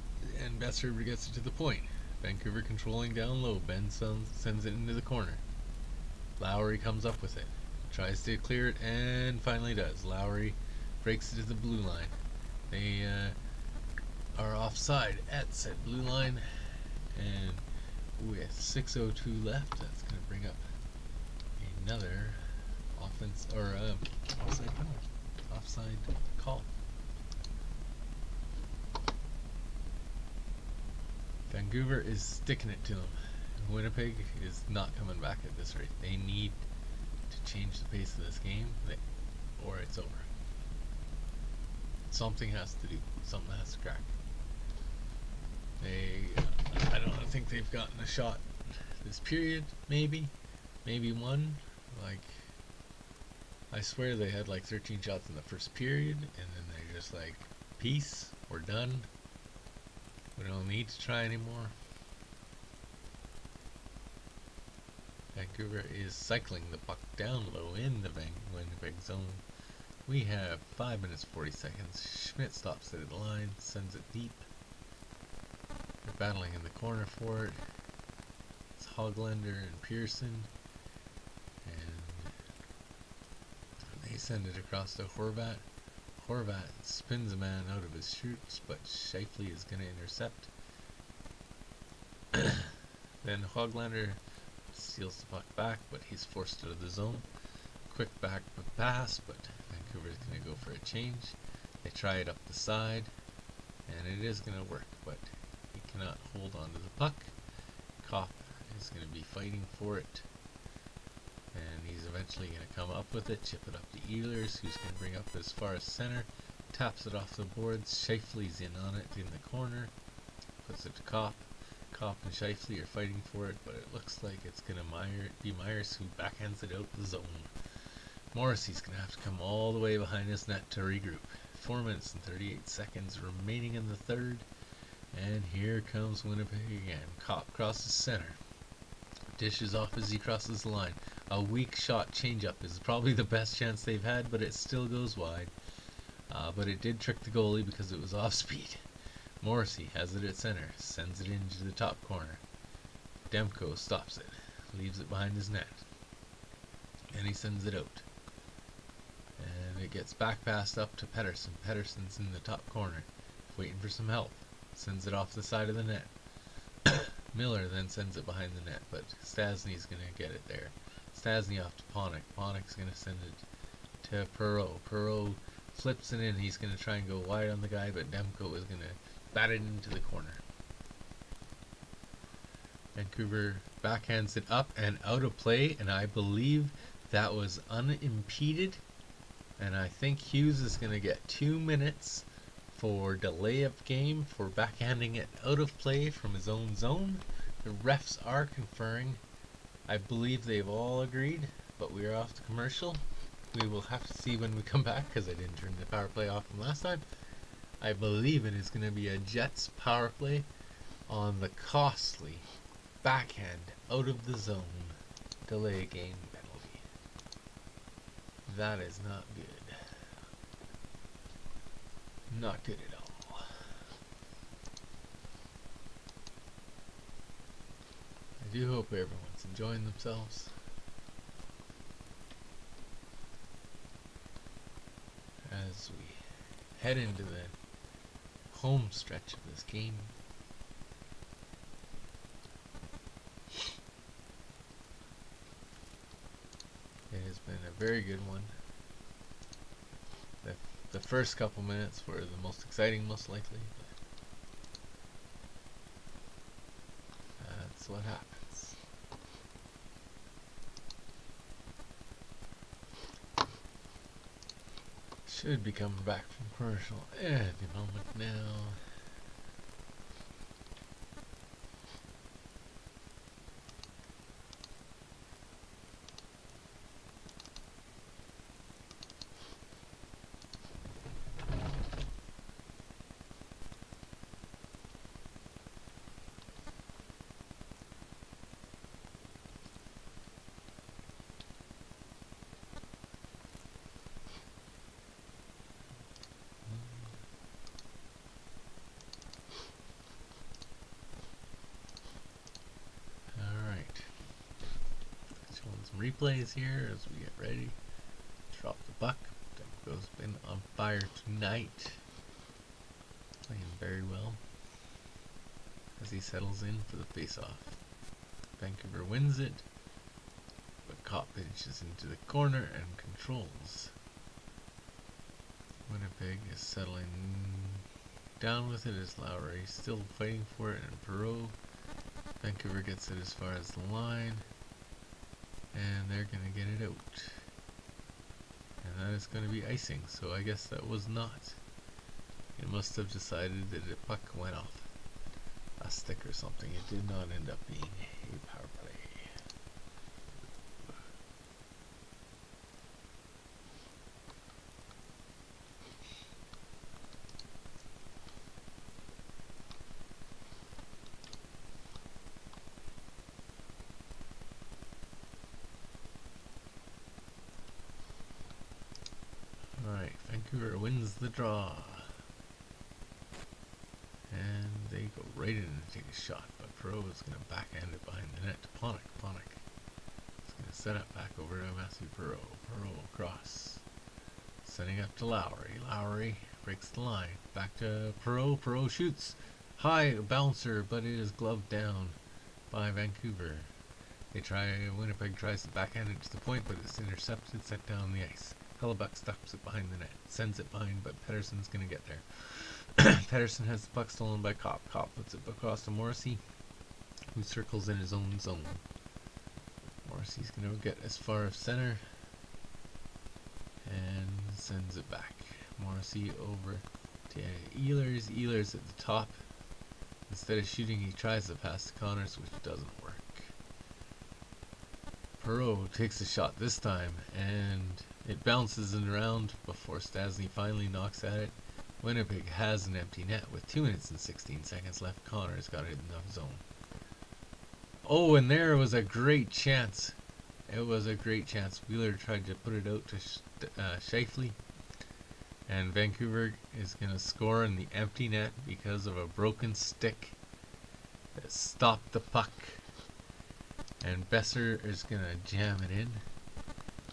and Besser gets it to the point. Vancouver controlling down low. Ben sends it into the corner. Lowry comes up with it. Tries to clear it, and finally does. Lowry breaks it to the blue line. They are offside at said blue line, and with 6:02 left, that's going to bring up another offense or offside call. Vancouver is sticking it to them. Winnipeg is not coming back at this rate. They need to change the pace of this game, or it's over. Something has to do. Something has to crack. I don't think they've gotten a shot this period. Maybe one. Like, I swear they had like 13 shots in the first period, and then they're just like, peace, we're done. We don't need to try anymore. Vancouver is cycling the puck down low in the Winnipeg zone. We have 5 minutes 40 seconds. Schmidt stops it at the line, sends it deep. They're battling in the corner for it. It's Hoglander and Pearson, and they send it across to Horvat. Horvat spins a man out of his shoots, but Scheifele is going to intercept. Then Hoglander steals the puck back, but he's forced out of the zone. Quick back pass, but Vancouver is going to go for a change. They try it up the side, and it is going to work, but he cannot hold on to the puck. Kopp is going to be fighting for it, and he's eventually going to come up with it, chip it up to Ehlers, who's going to bring up as far as center, taps it off the boards. Scheifele's in on it in the corner, puts it to Kopp. Kopp and Scheifele are fighting for it, but it looks like it's going to be Myers who backhands it out the zone. Morrissey's going to have to come all the way behind his net to regroup. 4 minutes and 38 seconds remaining in the third, and here comes Winnipeg again. Kopp crosses center, dishes off as he crosses the line. A weak shot changeup is probably the best chance they've had, but it still goes wide. But it did trick the goalie because it was off speed. Morrissey has it at center, sends it into the top corner. Demko stops it, leaves it behind his net, and he sends it out. And it gets back passed up to Pedersen. Pedersen's in the top corner, waiting for some help. Sends it off the side of the net. Miller then sends it behind the net, but Stastny's going to get it there. Stastny off to Panik. Panik's going to send it to Perot. Perot flips it in. He's going to try and go wide on the guy, but Demko is going to bat it into the corner. Vancouver backhands it up and out of play, and I believe that was unimpeded. And I think Hughes is going to get 2 minutes for delay of game for backhanding it out of play from his own zone. The refs are conferring. I believe they've all agreed, but we are off to commercial. We will have to see when we come back because I didn't turn the power play off from last time. I believe it is going to be a Jets power play on the costly backhand out of the zone delay game penalty. That is not good. Not good at all. I do hope everyone's enjoying themselves as we head into the home stretch of this game. It has been a very good one. The first couple minutes were the most exciting, most likely, but that's what happens. Should be coming back from commercial any moment now. Replays here as we get ready to drop the buck. Demko's been on fire tonight, playing very well as he settles in for the face-off. Vancouver wins it, but Kopp pitches into the corner and controls. Winnipeg is settling down with it as Lowry still fighting for it, and Perot. Vancouver gets it as far as the line. And they're going to get it out. And that is going to be icing, so I guess that was not. It must have decided that the puck went off a stick or something. It did not end up being a power play. Alright, Vancouver wins the draw. And they go right in and take a shot, but Pro is going to backhand it behind the net to Ponick. Ponick is going to set up back over to Matthew Perot. Perot across. Setting up to Lowry. Lowry breaks the line. Back to Perot. Perot shoots. High bouncer, but it is gloved down by Vancouver. Winnipeg tries to backhand it to the point, but it's intercepted, set down the ice. Hellebuck stops it behind the net, sends it behind, but Pettersson's going to get there. Pettersson has the puck stolen by Kopp. Kopp puts it across to Morrissey, who circles in his own zone. Morrissey's going to get as far as center and sends it back. Morrissey over to Ehlers. Ehlers at the top. Instead of shooting, he tries to pass to Connors, which doesn't work. Perot takes a shot this time, and it bounces it around before Stasny finally knocks at it. Winnipeg has an empty net with 2 minutes and 16 seconds left. Connor's got it in the zone. Oh, and there was a great chance. It was a great chance. Wheeler tried to put it out to Scheifele. And Vancouver is going to score in the empty net because of a broken stick that stopped the puck. And Besser is going to jam it in.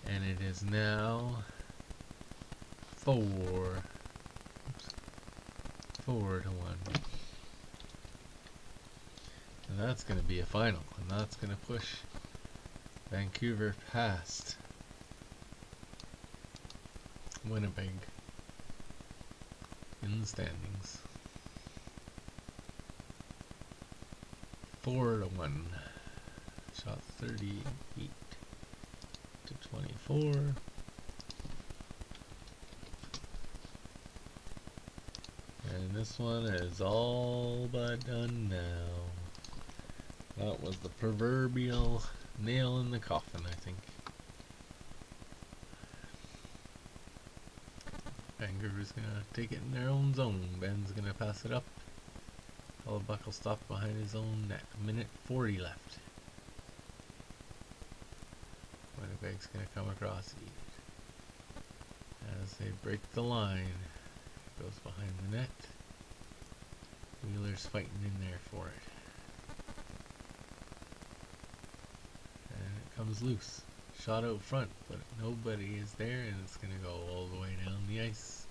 And it is now 4-1. And that's going to be a final. And that's going to push Vancouver past Winnipeg in the standings. 4-1. Shot 38 to 24. And this one is all but done now. That was the proverbial nail in the coffin, I think. Vancouver's gonna take it in their own zone. Ben's gonna pass it up. Hellebuck will stop behind his own net. A minute 40 left. Winnipeg's gonna come across as they break the line. Goes behind the net. Wheeler's fighting in there for it. And it comes loose. Shot out front, but nobody is there, and it's going to go all the way down the ice.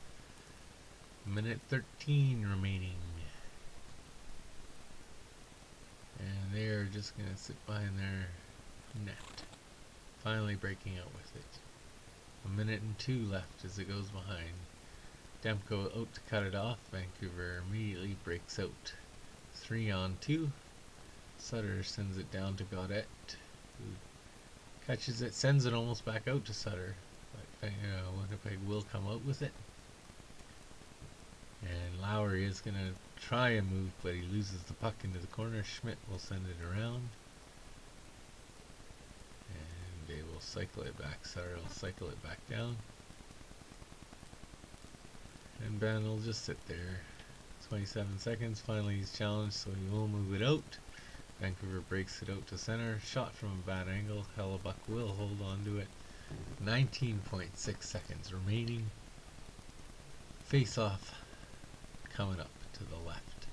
Minute 13 remaining. And they're just going to sit behind their net. Finally breaking out with it. A minute and 2 left as it goes behind. Demko out to cut it off. Vancouver immediately breaks out. 3-on-2. Sutter sends it down to Gaudette, who catches it, sends it almost back out to Sutter. But Winnipeg will come out with it. And Lowry is going to try a move, but he loses the puck into the corner. Schmidt will send it around. And they will cycle it back. Sutter will cycle it back down. And Ben will just sit there. 27 seconds. Finally he's challenged, so he will move it out. Vancouver breaks it out to center. Shot from a bad angle. Hellebuck will hold on to it. 19.6 seconds remaining. Face off coming up to the left.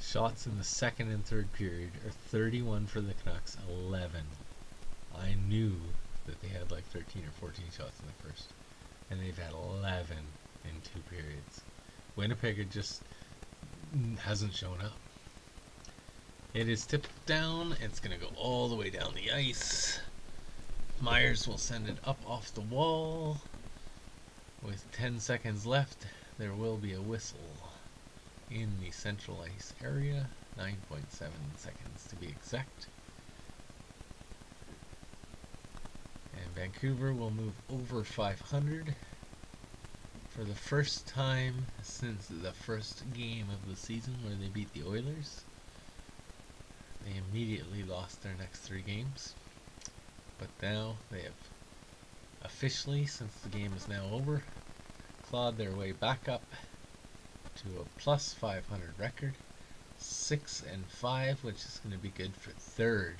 Shots in the second and third period are 31 for the Canucks, 11. I knew that they had like 13 or 14 shots in the first. And they've had 11 in 2 periods. Winnipeg just hasn't shown up. It is tipped down. It's going to go all the way down the ice. Myers will send it up off the wall. With 10 seconds left, there will be a whistle in the central ice area. 9.7 seconds to be exact. And Vancouver will move over 500 for the first time since the first game of the season where they beat the Oilers. They immediately lost their next 3 games, but now they have officially, since the game is now over, clawed their way back up to a plus 500 record, 6-5, which is going to be good for 3rd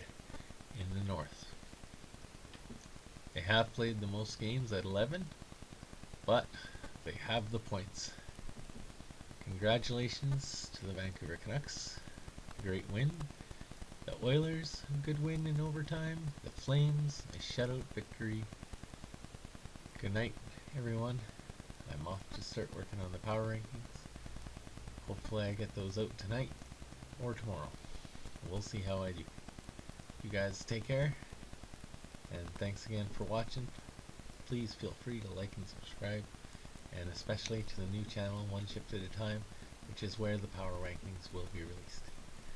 in the North. They have played the most games at 11, but they have the points. Congratulations to the Vancouver Canucks. Great win. The Oilers, a good win in overtime. The Flames, a shutout victory. Good night, everyone. I'm off to start working on the power rankings. Hopefully I get those out tonight or tomorrow. We'll see how I do. You guys take care. And thanks again for watching. Please feel free to like and subscribe. And especially to the new channel, One Shift at a Time, which is where the power rankings will be released.